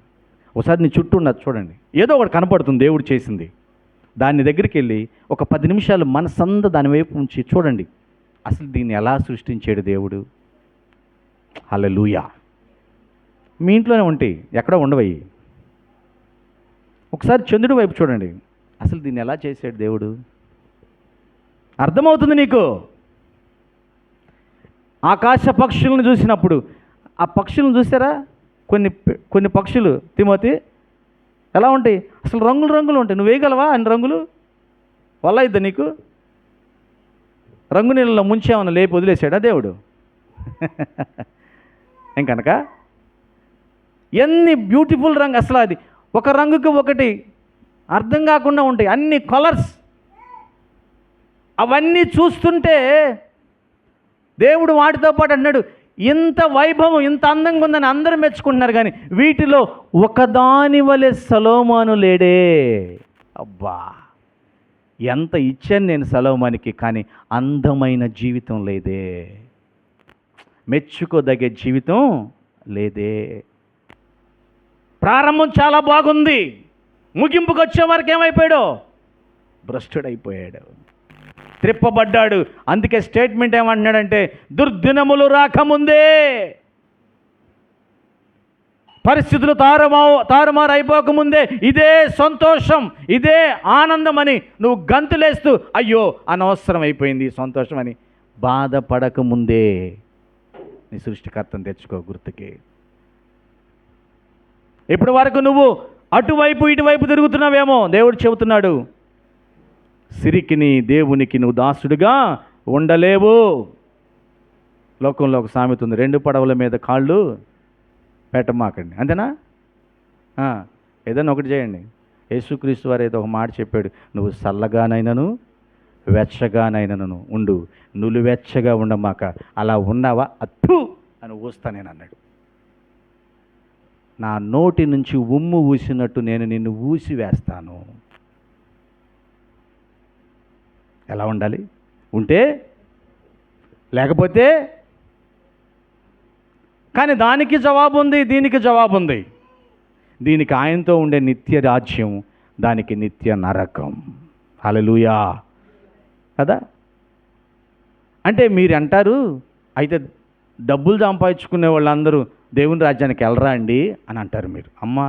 ఒకసారి నీ చుట్టూ ఉన్నది చూడండి, ఏదో ఒకటి కనపడుతుంది దేవుడు చేసింది. దాని దగ్గరికి వెళ్ళి ఒక 10 నిమిషాలు మనసంతా దాని వైపు ఉంచి చూడండి, అసలు దీన్ని ఎలా సృష్టించాడు దేవుడు. హల్లెలూయా. మీ ఇంట్లోనే ఉంటాయి, ఎక్కడో ఉండవయ్యి. ఒకసారి చంద్రుడి వైపు చూడండి, అసలు దీన్ని ఎలా చేశాడు దేవుడు, అర్థమవుతుంది నీకు. ఆకాశ పక్షులను చూసినప్పుడు, ఆ పక్షులను చూసారా? కొన్ని పక్షులు తిమోతి ఎలా ఉంటాయి? అసలు రంగులు రంగులు ఉంటాయి. నువ్వు వేయగలవా అన్ని రంగులు? వల్ల ఇద్దా నీకు? రంగు నీళ్ళలో ముంచేమన్నా లేపి వదిలేశాడా దేవుడు? ఏం కనుక ఎన్ని బ్యూటిఫుల్ రంగు, అసలు అది ఒక రంగుకి ఒకటి అర్థం కాకుండా ఉంటాయి, అన్ని కలర్స్. అవన్నీ చూస్తుంటే దేవుడు వాటితో పాటు అన్నాడు, ఇంత వైభవం ఇంత అందంగా ఉందని అందరూ మెచ్చుకుంటున్నారు, కానీ వీటిలో ఒకదాని వలె సొలొమోను లేడే. అబ్బా, ఎంత ఇచ్చాను నేను సొలొమోనుకి, కానీ అందమైన జీవితం లేదే, మెచ్చుకోదగే జీవితం లేదే. ప్రారంభం చాలా బాగుంది, ముగింపుకు వచ్చే వరకు ఏమైపోయాడు? భ్రష్టుడైపోయాడు, త్రిప్పబడ్డాడు. అందుకే స్టేట్మెంట్ ఏమంటున్నాడంటే, దుర్దినములు రాకముందే, పరిస్థితులు తారుమారు అయిపోకముందే ఇదే సంతోషం, ఇదే ఆనందం అని నువ్వు గంతులేస్తూ అయ్యో అనవసరం అయిపోయింది ఈ సంతోషం అని బాధపడకముందే నీ సృష్టికర్తను తెచ్చుకో గుర్తుకి. ఇప్పటి వరకు నువ్వు అటువైపు ఇటువైపు తిరుగుతున్నావేమో, దేవుడు చెబుతున్నాడు, సిరికిని దేవునికి నువ్వు దాసుడుగా ఉండలేవు. లోకంలో ఒక సామెత ఉంది, 2 పడవల మీద కాళ్ళు పెట్టమాకండి, అంతేనా? ఏదైనా ఒకటి చేయండి. యేసుక్రీస్తు వారు ఏదో ఒక మాట చెప్పాడు, నువ్వు చల్లగానైనను వెచ్చగానైనను ఉండు, నులివెచ్చగా ఉండమాక, అలా ఉన్నావా అత్తు అని ఊస్తా నేను అన్నాడు. నా నోటి నుంచి ఉమ్ము ఊసినట్టు నేను నిన్ను ఊసి వేస్తాను. ఎలా ఉండాలి? ఉంటే లేకపోతే. కానీ దానికి జవాబు ఉంది, దీనికి జవాబు ఉంది. దీనికి ఆయనతో ఉండే నిత్య రాజ్యం, దానికి నిత్య నరకం. హల్లెలూయా కదా. అంటే మీరు అంటారు, అయితే డబ్బులు సంపాదించుకునే వాళ్ళందరూ దేవుని రాజ్యానికి వెళ్ళరా అండి అని అంటారు. మీరు అమ్మా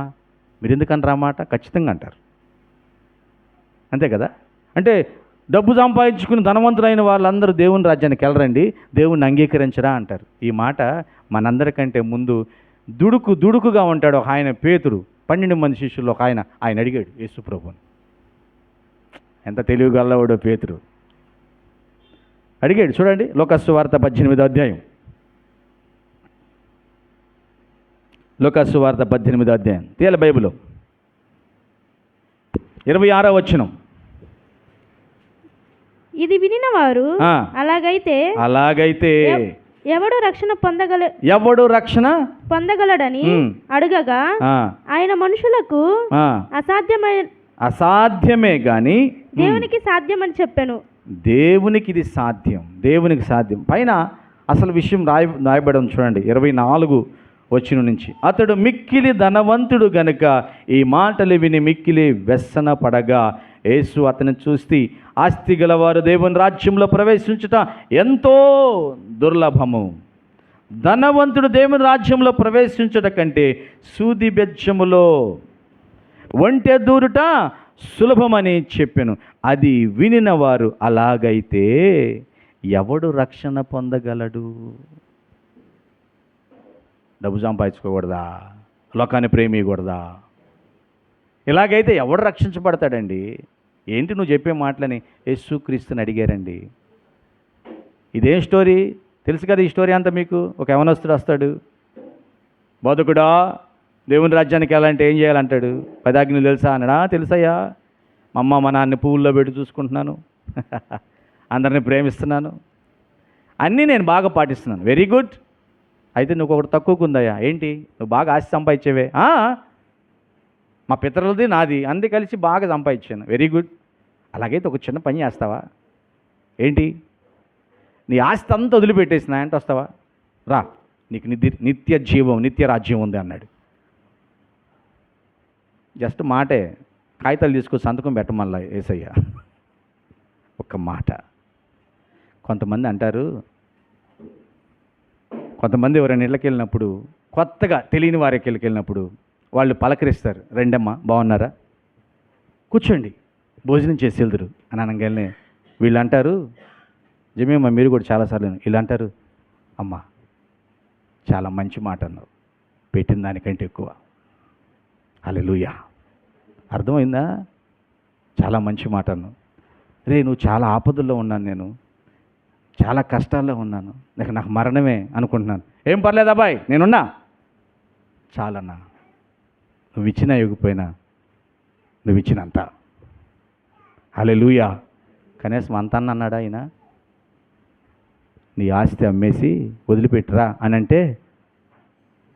మీరు ఎందుకని రామాట? ఖచ్చితంగా అంటారు, అంతే కదా. అంటే డబ్బు సంపాదించుకుని ధనవంతులైన వాళ్ళందరూ దేవుని రాజ్యానికి వెళ్ళరండి, దేవుణ్ణి అంగీకరించరా అంటారు. ఈ మాట మనందరికంటే ముందు దుడుకుగా ఉంటాడు ఒక ఆయన, పేతురు. 12 మంది శిష్యుల్లో ఒక ఆయన అడిగాడు యేసు ప్రభువుని. ఎంత తెలివిగలవాడో పేతురు, అడిగాడు. చూడండి లూకాసు వార్త 18వ అధ్యాయం. లూకాసు వార్త 18వ అధ్యాయం తీయాలి బైబిల్లో, 26వ వచనం. ఇది వినిన వారు అలాగైతే ఎవడు రక్షణ పొందగలడని అడగగా ఆయన మనుషులకు అసాధ్యమే గాని దేవునికి సాధ్యమని చెప్పాను. దేవునికి ఇది సాధ్యం, దేవునికి సాధ్యం. పైన అసలు విషయం రాయబడం చూడండి 24 వచనం నుంచి. అతడు మిక్కిలి ధనవంతుడు గనుక ఈ మాటలు విని మిక్కిలి వ్యసన పడగా యేసు అతని చూసి, ఆస్తి గలవారు దేవుని రాజ్యంలో ప్రవేశించుట ఎంతో దుర్లభము, ధనవంతుడు దేవుని రాజ్యంలో ప్రవేశించుట కంటే సూది బెజ్జములో ఒంటె దూరుట సులభమని చెప్పెను. అది వినిన వారు అలాగైతే ఎవడు రక్షణ పొందగలడు? డబ్బు సంపాదించుకోకూడదా? లోకాన్ని ప్రేమియకూడదా? ఇలాగైతే ఎవడు రక్షించబడతాడండి? ఏంటి నువ్వు చెప్పే మాటలని యేసుక్రీస్తుని అడిగారండి. ఇదేం స్టోరీ తెలుసు కదా. ఈ స్టోరీ అంతా మీకు ఒక యవనస్తుడు వస్తాడు, బోధకుడా దేవుని రాజ్యానికి వెళ్ళాలంటే ఏం చేయాలంటాడు. 10 ఆజ్ఞలు తెలుసా అన్నాడా? తెలుసయ్యా, మా అమ్మ మా నాన్నని పువ్వుల్లో పెట్టి చూసుకుంటున్నాను, అందరిని ప్రేమిస్తున్నాను, అన్నీ నేను బాగా పాటిస్తున్నాను. Very good. అయితే నువ్వు ఒకటి తక్కువకుందయ్యా. ఏంటి? నువ్వు బాగా ఆస్తి సంపాదించేవే. మా పితరులది నాది అంది కలిసి బాగా సంపాదించాను. Very good. అలాగైతే ఒక చిన్న పని చేస్తావా? ఏంటి? నీ ఆస్తి అంతా వదిలిపెట్టేసిన అంటే వస్తావా? రా, నీకు నిత్య జీవం, నిత్య రాజ్యం ఉంది అన్నాడు. జస్ట్ మాటే, కాగితాలు తీసుకొని సంతకం పెట్టమల్లా యేసయ్య. ఒక్క మాట. కొంతమంది అంటారు, కొంతమంది ఎవరైనా ఇళ్ళకి వెళ్ళినప్పుడు, కొత్తగా తెలియని వారికి వెళ్ళినప్పుడు వాళ్ళు పలకరిస్తారు, రెండమ్మ బాగున్నారా, కూర్చోండి భోజనం చేసి వెళ్దురు అని అనగానే వీళ్ళు అంటారు, జమేమ్మ మీరు కూడా చాలాసార్లు వీళ్ళు అంటారు, అమ్మ చాలా మంచి మాట అన్నావు, పెట్టిన దానికంటే ఎక్కువ. హల్లెలూయా. అర్థమైందా? చాలా మంచి మాట అన్నావు. రే నువ్వు చాలా ఆపదల్లో ఉన్నాను, నేను చాలా కష్టాల్లో ఉన్నాను, నాకు మరణమే అనుకుంటున్నాను. ఏం పర్లేదు అబ్బాయి, నేనున్నా, చాలన్నా, నువ్వు ఇచ్చినా ఇవ్వకపోయినా నువ్వు ఇచ్చినంత. హల్లెలూయా. కనీసం అంత అన్నాడా ఆయన? నీ ఆస్తి అమ్మేసి వదిలిపెట్టురా అని అంటే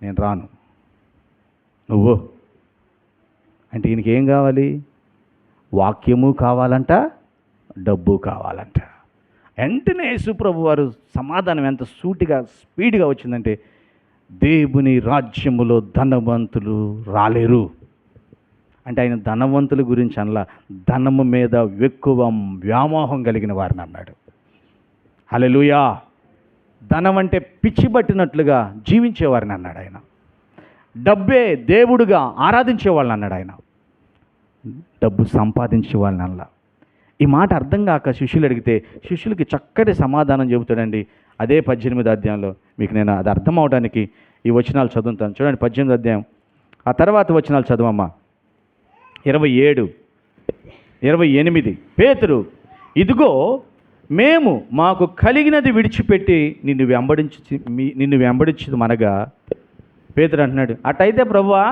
నేను రాను, నువ్వు అంటే ఈయనకి ఏం కావాలి? వాక్యము కావాలంట, డబ్బు కావాలంట. వెంటనే యేసుప్రభు వారు సమాధానం ఎంత సూటిగా స్పీడ్గా వచ్చిందంటే, దేవుని రాజ్యములో ధనవంతులు రాలేరు అంటే ఆయన ధనవంతుల గురించి అనలా, ధనము మీద ఎక్కువ వ్యామోహం కలిగిన వారిని అన్నాడు. హల్లెలూయా. ధనం అంటే పిచ్చి పట్టినట్లుగా జీవించేవారిని అన్నాడు ఆయన. డబ్బే దేవుడుగా ఆరాధించే వాళ్ళని అన్నాడు ఆయన. డబ్బు సంపాదించే వాళ్ళని అలా. ఈ మాట అర్థం కాక శిష్యులు అడిగితే శిష్యులకి చక్కటి సమాధానం చెబుతాడండి. అదే 18వ అధ్యాయంలో మీకు నేను అది అర్థం అవడానికి ఈ వచనాలు చదువుతాను. చూడండి 18వ అధ్యాయం ఆ తర్వాత వచనాలు చదవమ్మా. 27, 28. పేతురు, ఇదిగో మేము మాకు కలిగినది విడిచిపెట్టి నిన్ను వెంబడించు మనగా. పేతురు అంటున్నాడు, అట్టయితే ప్రభువా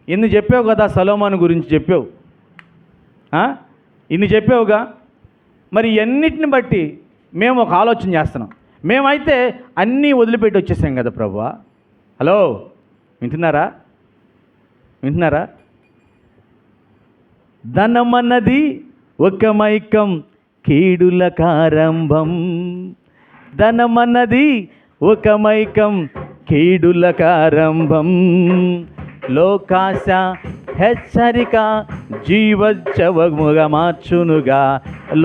ఇన్ని చెప్పావు కదా, సొలొమోను గురించి చెప్పావు, ఇన్ని చెప్పావుగా, మరి ఇవన్నిటిని బట్టి మేము ఒక ఆలోచన చేస్తున్నాం. మేమైతే అన్నీ వదిలిపెట్టి వచ్చేసాం కదా ప్రభువా. హలో, వింటున్నారా? ధనమన్నది ఒక మైకం కీడుల కారంభం. ధనమన్నది ఒక మైకం కీడుల కారంభం. లోకాశ హెచ్చరిక జీవోత్సవముగా మార్చునుగా.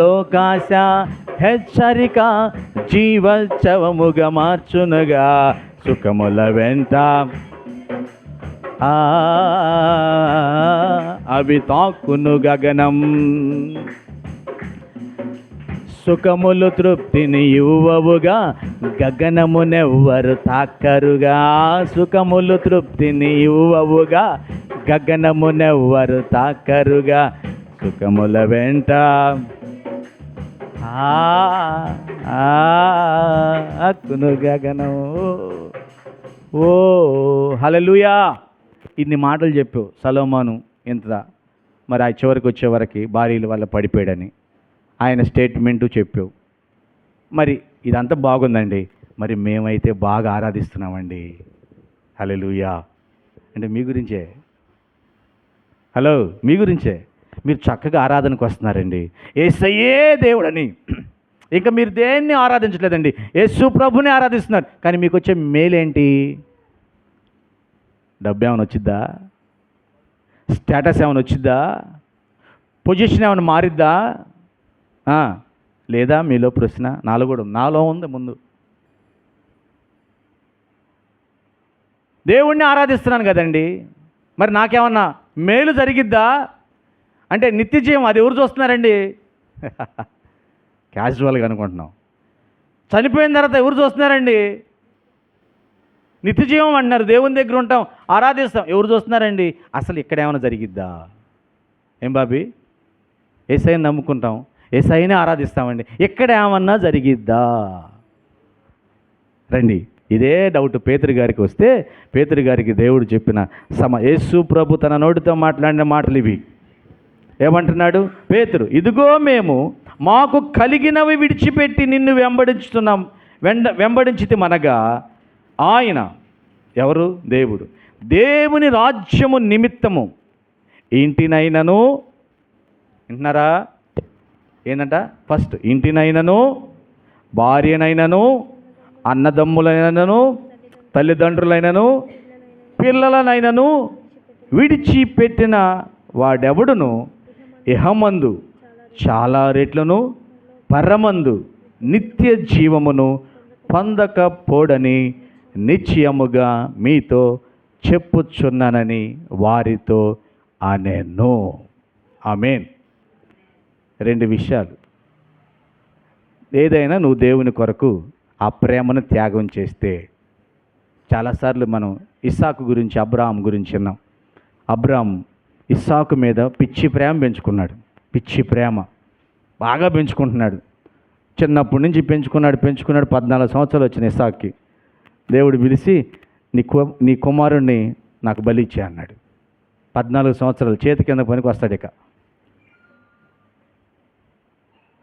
లోకాశ హెచ్చరిక జీవోత్సవముగా మార్చునుగా. సుఖముల వెంట అవి తాకును గగనం. సుఖములు తృప్తిని ఇవ్వవుగా గగనమునెవ్వరు తాకరుగా. సుఖములు తృప్తిని ఇవ్వవుగా గగనమునెవ్వరు తాకరుగా. సుఖముల వెంట అక్కును గగనం. ఓ హల్లెలూయా. ఇన్ని మాటలు చెప్పావు సొలొమోను ఎంత, మరి ఆ చివరికి వచ్చేవరకు భార్యల వల్ల పడిపోయాడని ఆయన స్టేట్మెంటు చెప్పావు. మరి ఇదంతా బాగుందండి, మరి మేమైతే బాగా ఆరాధిస్తున్నామండి. హల్లెలూయా. అంటే మీ గురించే, హలో మీ గురించే మీరు చక్కగా ఆరాధనకు వస్తున్నారండి. యేసయ్యే దేవుడని ఇంకా మీరు దేన్ని ఆరాధించలేదండి, యేసు ప్రభుని ఆరాధిస్తున్నారు. కానీ మీకు వచ్చే మేలేంటి? డబ్బు ఏమైనా వచ్చిద్దా? స్టేటస్ ఏమైనా వచ్చిద్దా? పొజిషన్ ఏమైనా మారిద్దా? లేదా? మీలో ప్రశ్న నాలో కూడా నాలో ఉంది. ముందు దేవుణ్ణి ఆరాధిస్తున్నాను కదండి, మరి నాకేమన్నా మేలు జరిగిద్దా అంటే నిత్య జీవం అది ఎవరు చూస్తున్నారండి? క్యాజువల్గా అనుకుంటున్నాం. చనిపోయిన తర్వాత ఎవరు చూస్తున్నారండి? నిత్య జీవం అంటున్నారు, దేవుని దగ్గర ఉంటాం, ఆరాధిస్తాం, ఎవరు చూస్తున్నారండి? అసలు ఇక్కడ ఏమైనా జరిగిద్దా? ఏం బాబీ? యేసయ్యని నమ్ముకుంటాం, యేసయ్యని ఆరాధిస్తామండి, ఇక్కడ ఏమన్నా జరిగిద్దా? రండి, ఇదే డౌట్ పేతురు గారికి వస్తే పేతురు గారికి దేవుడు చెప్పిన యేసు ప్రభు తన నోటితో మాట్లాడిన మాటలు ఇవి. ఏమంటున్నాడు? పేతురు, ఇదిగో మేము మాకు కలిగినవి విడిచిపెట్టి నిన్ను వెంబడించితి మనగా. ఆయన ఎవరు? దేవుడు. దేవుని రాజ్యము నిమిత్తము ఇంటినైనను, వింటున్నారా? ఏంటంట? ఫస్ట్ ఇంటినైనను, భార్యనైనను, అన్నదమ్ములైనను, తల్లిదండ్రులైనను, పిల్లలనైనను విడిచిపెట్టిన వాడెవడును ఇహమందు చాలా రెట్లను పరమందు నిత్య జీవమును పొందకపోడని నిశ్చయముగా మీతో చెప్పుచున్నానని వారితో అనెను. ఆమేన్. 2 విషయాలు. ఏదైనా నువ్వు దేవుని కొరకు ఆ ప్రేమను త్యాగం చేస్తే, చాలాసార్లు మనం ఇస్సాకు గురించి, అబ్రాహాం గురించి విన్నాం. అబ్రాహాం ఇస్సాకు మీద పిచ్చి ప్రేమ పెంచుకున్నాడు. పిచ్చి ప్రేమ బాగా పెంచుకుంటున్నాడు. చిన్నప్పటి నుంచి పెంచుకున్నాడు. 14 సంవత్సరాలు వచ్చిన ఇస్సాకుకి దేవుడు పిలిచి నీ కుమారుణ్ణి నాకు బలి ఇచ్చే అన్నాడు. 14 సంవత్సరాలు చేతి కింద పనికి వస్తాడు. ఇక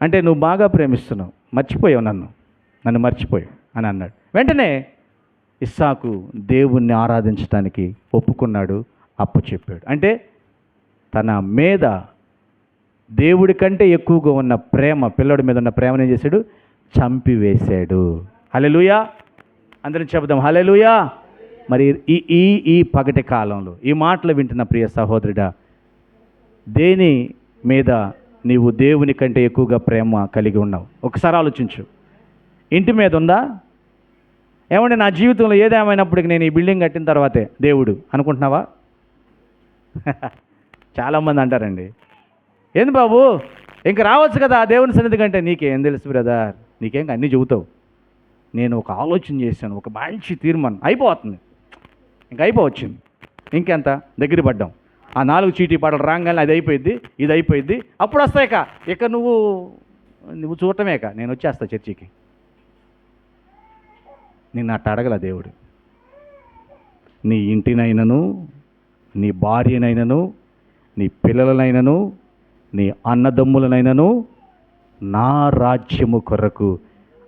అంటే నువ్వు బాగా ప్రేమిస్తున్నావు, మర్చిపోయావు, నన్ను మర్చిపోయావు అని అన్నాడు. వెంటనే ఇస్సాకు దేవుణ్ణి ఆరాధించడానికి ఒప్పుకున్నాడు, అప్పచెప్పాడు. అంటే తన మీద దేవుడి కంటే ఎక్కువగా ఉన్న ప్రేమ, పిల్లడి మీద ఉన్న ప్రేమను ఏం చేశాడు? చంపివేశాడు. హల్లెలూయా. అందరం చెబుదాం హల్లెలూయా. మరి ఈ పగటి కాలంలో ఈ మాటలు వింటున్న ప్రియ సహోదరుడా, దేని మీద నీవు దేవుని కంటే ఎక్కువగా ప్రేమ కలిగి ఉన్నావు? ఒకసారి ఆలోచించు. ఇంటి మీద ఉందా? ఏమంటే నా జీవితంలో ఏదేమైనప్పటికీ నేను ఈ బిల్డింగ్ కట్టిన తర్వాతే దేవుడు అనుకుంటున్నావా? చాలామంది అంటారండి. ఏంది బాబు ఇంక రావచ్చు కదా ఆ దేవుని సన్నిధి కంటే. నీకేం తెలుసు బ్రదర్, నీకేం అన్నీ చెబుతావు. నేను ఒక ఆలోచన చేశాను, ఒక మంచి తీర్మానం, అయిపోతుంది, ఇంక అయిపోవచ్చింది, ఇంకెంత దగ్గర పడ్డాం. ఆ 4 చీటీ పాటలు రాగానే అది అయిపోయింది, ఇది అయిపోయింది, అప్పుడు వస్తాయిక ఇక నువ్వు చూడటమేక నేను వచ్చేస్తా చర్చికి. నిన్ను అట్ట అడగల దేవుడు. నీ ఇంటినైనను, నీ భార్యనైనను, నీ పిల్లలనైనను, నీ అన్నదమ్ములనైనను నా రాజ్యము కొరకు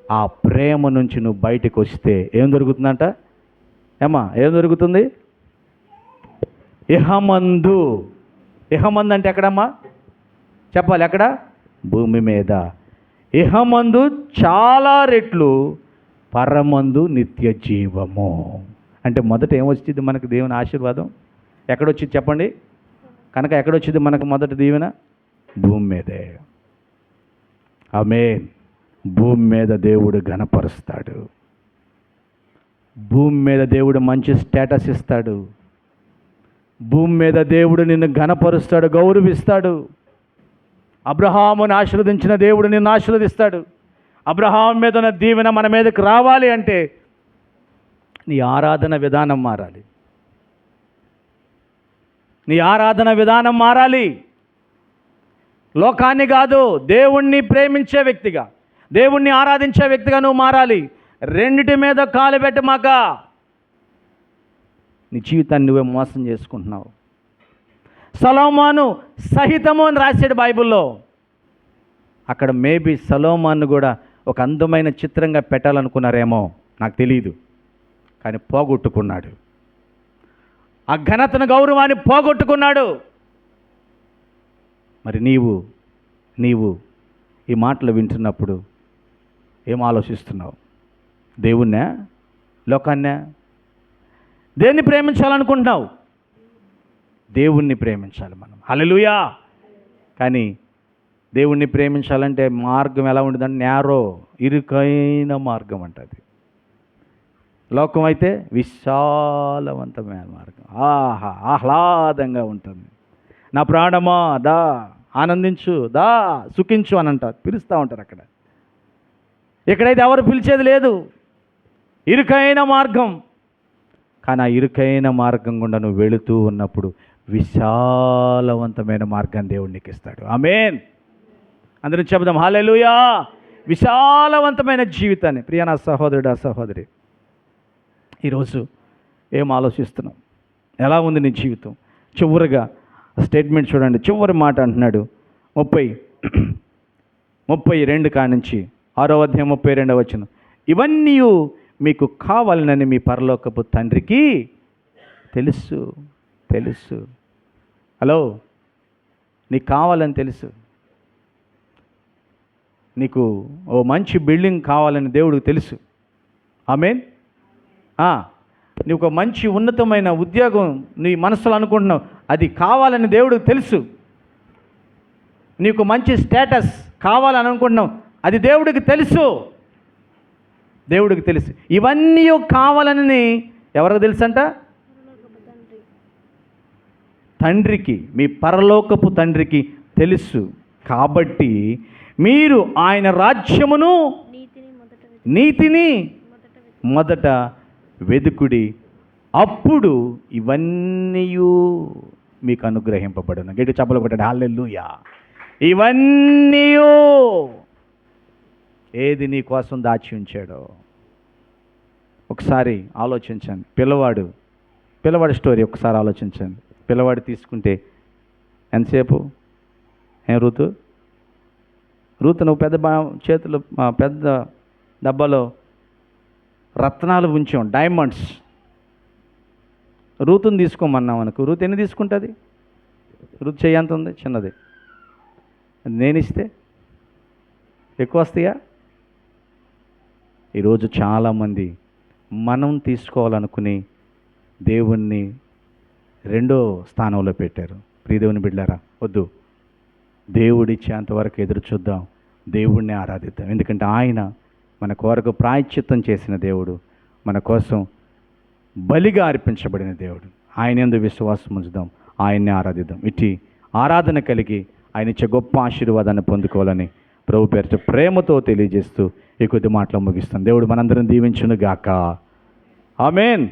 ఆ ప్రేమ నుంచి నువ్వు బయటకు వస్తే ఏం దొరుకుతుందంట? ఏం దొరుకుతుంది? ఇహమందు. ఇహమందు అంటే ఎక్కడమ్మా చెప్పాలి? ఎక్కడ? భూమి మీద. ఇహమందు చాలా రెట్లు, పరమందు నిత్య జీవము. అంటే మొదట ఏమొచ్చింది మనకు దేవుని ఆశీర్వాదం? ఎక్కడొచ్చింది చెప్పండి? కనుక ఎక్కడొచ్చింది మనకు మొదటి దీవెన? భూమి మీదే. ఆమేన్. భూమి మీద దేవుడు ఘనపరుస్తాడు. భూమి మీద దేవుడు మంచి స్టేటస్ ఇస్తాడు. భూమి మీద దేవుడు నిన్ను ఘనపరుస్తాడు, గౌరవిస్తాడు. అబ్రహాముని ఆశీర్వదించిన దేవుడు నిన్ను ఆశీర్వదిస్తాడు. అబ్రహాం మీద ఉన్న దీవెన మన మీదకి రావాలి అంటే నీ ఆరాధన విధానం మారాలి. నీ ఆరాధన విధానం మారాలి. లోకాన్ని కాదు, దేవుణ్ణి ప్రేమించే వ్యక్తిగా, దేవుణ్ణి ఆరాధించే వ్యక్తిగా నువ్వు మారాలి. రెండిటి మీద కాలు పెట్టమాక. నీ జీవితాన్ని నువ్వే మోసం చేసుకుంటున్నావు. సొలొమోను సహితము అని రాశాడు బైబిల్లో. అక్కడ మేబీ సొలొమోను కూడా ఒక అందమైన చిత్రంగా పెట్టాలనుకున్నారేమో, నాకు తెలియదు. కానీ పోగొట్టుకున్నాడు. ఆ ఘనతను, గౌరవాన్ని పోగొట్టుకున్నాడు. మరి నీవు ఈ మాటలు వింటున్నప్పుడు ఏం ఆలోచిస్తున్నావు? దేవుణ్ణా, లోకాన్నా? దేన్ని ప్రేమించాలనుకుంటున్నావు? దేవుణ్ణి ప్రేమించాలి మనం. హల్లెలూయా. కానీ దేవుణ్ణి ప్రేమించాలంటే మార్గం ఎలా ఉంటుందంటే నేరో, ఇరుకైన మార్గం అంటది. లోకం అయితే విశాలవంతమైన మార్గం, ఆహ్లాదంగా ఉంటుంది. నా ప్రాణమా దా ఆనందించు, దా సుఖించు అని అంటారు, పిలుస్తూ ఉంటారు అక్కడ. ఇక్కడైతే ఎవరు పిలిచేది లేదు, ఇరుకైన మార్గం. కానీ ఆ ఇరుకైన మార్గం గుండా నువ్వు వెళుతూ ఉన్నప్పుడు విశాలవంతమైన మార్గాన్ని దేవుడు నీకు ఇస్తాడు. ఆమేన్. అందరూ చెబుదాం హల్లెలూయా. విశాలవంతమైన జీవితాన్ని. ప్రియ నా సహోదరుడు, ఆ సహోదరి, ఈరోజు ఏం ఆలోచిస్తున్నావు? ఎలా ఉంది నీ జీవితం? చివరిగా స్టేట్మెంట్ చూడండి. చివరి మాట అంటున్నాడు 32 కానించి 6వ అధ్యాయం 32వ వచనం. ఇవన్నీ మీకు కావాలనని మీ పరలోకపు తండ్రికి తెలుసు. హలో, నీకు కావాలని తెలుసు. నీకు ఓ మంచి బిల్డింగ్ కావాలని దేవుడికి తెలుసు. ఆమేన్. నీకు ఒక మంచి ఉన్నతమైన ఉద్యోగం నీ మనసులో అనుకుంటున్నావు, అది కావాలని దేవుడికి తెలుసు. నీకు మంచి స్టేటస్ కావాలని అనుకుంటున్నావు, అది దేవుడికి తెలుసు. దేవుడికి తెలుసు. ఇవన్నీ కావాలని ఎవరికి తెలుసంట? తండ్రికి, మీ పరలోకపు తండ్రికి తెలుసు. కాబట్టి మీరు ఆయన రాజ్యమును, నీతిని మొదట వెదుకుడి, అప్పుడు ఇవన్నీ మీకు అనుగ్రహింపబడును. గట్టి చప్పలు కొట్టండి. హల్లెలూయా. ఇవన్నీ ఏది నీ కోసం దాచి ఉంచాడో ఒకసారి ఆలోచించండి. పిల్లవాడి స్టోరీ ఒకసారి ఆలోచించండి. పిల్లవాడు తీసుకుంటే ఎంతసేపు? ఋతు నువ్వు చేతిలో పెద్ద డబ్బాలో రత్నాలు ఉంచాం, డైమండ్స్. రూతుని తీసుకోమన్నాం అనుకో, రూతు ఎన్ని తీసుకుంటుంది? రూతు చెయ్యి ఎంత ఉంది? చిన్నది. నేను ఇస్తే ఎక్కువ వస్తాయా? ఈరోజు చాలామంది మనం తీసుకోవాలనుకుని దేవుణ్ణి రెండో స్థానంలో పెట్టారు. ప్రియదేవుని బిడ్డలారా, వద్దు. దేవుడిచ్చేంతవరకు ఎదురు చూద్దాం, దేవుణ్ణి ఆరాధిద్దాం. ఎందుకంటే ఆయన మన కొరకు ప్రాయశ్చిత్తం చేసిన దేవుడు, మన కోసం బలిగా అర్పించబడిన దేవుడు. ఆయన యందు విశ్వాసం ఉంచుదాం, ఆయన్నే ఆరాధిద్దాం. ఇట్టి ఆరాధన కలిగి ఆయన ఇచ్చే గొప్ప ఆశీర్వాదాన్ని పొందుకోవాలని ప్రభు పేరిట ప్రేమతో తెలియజేస్తూ ఈ కొద్ది మాటలు ముగిస్తాను. దేవుడు మనందరం దీవించును గాక. ఆమేన్.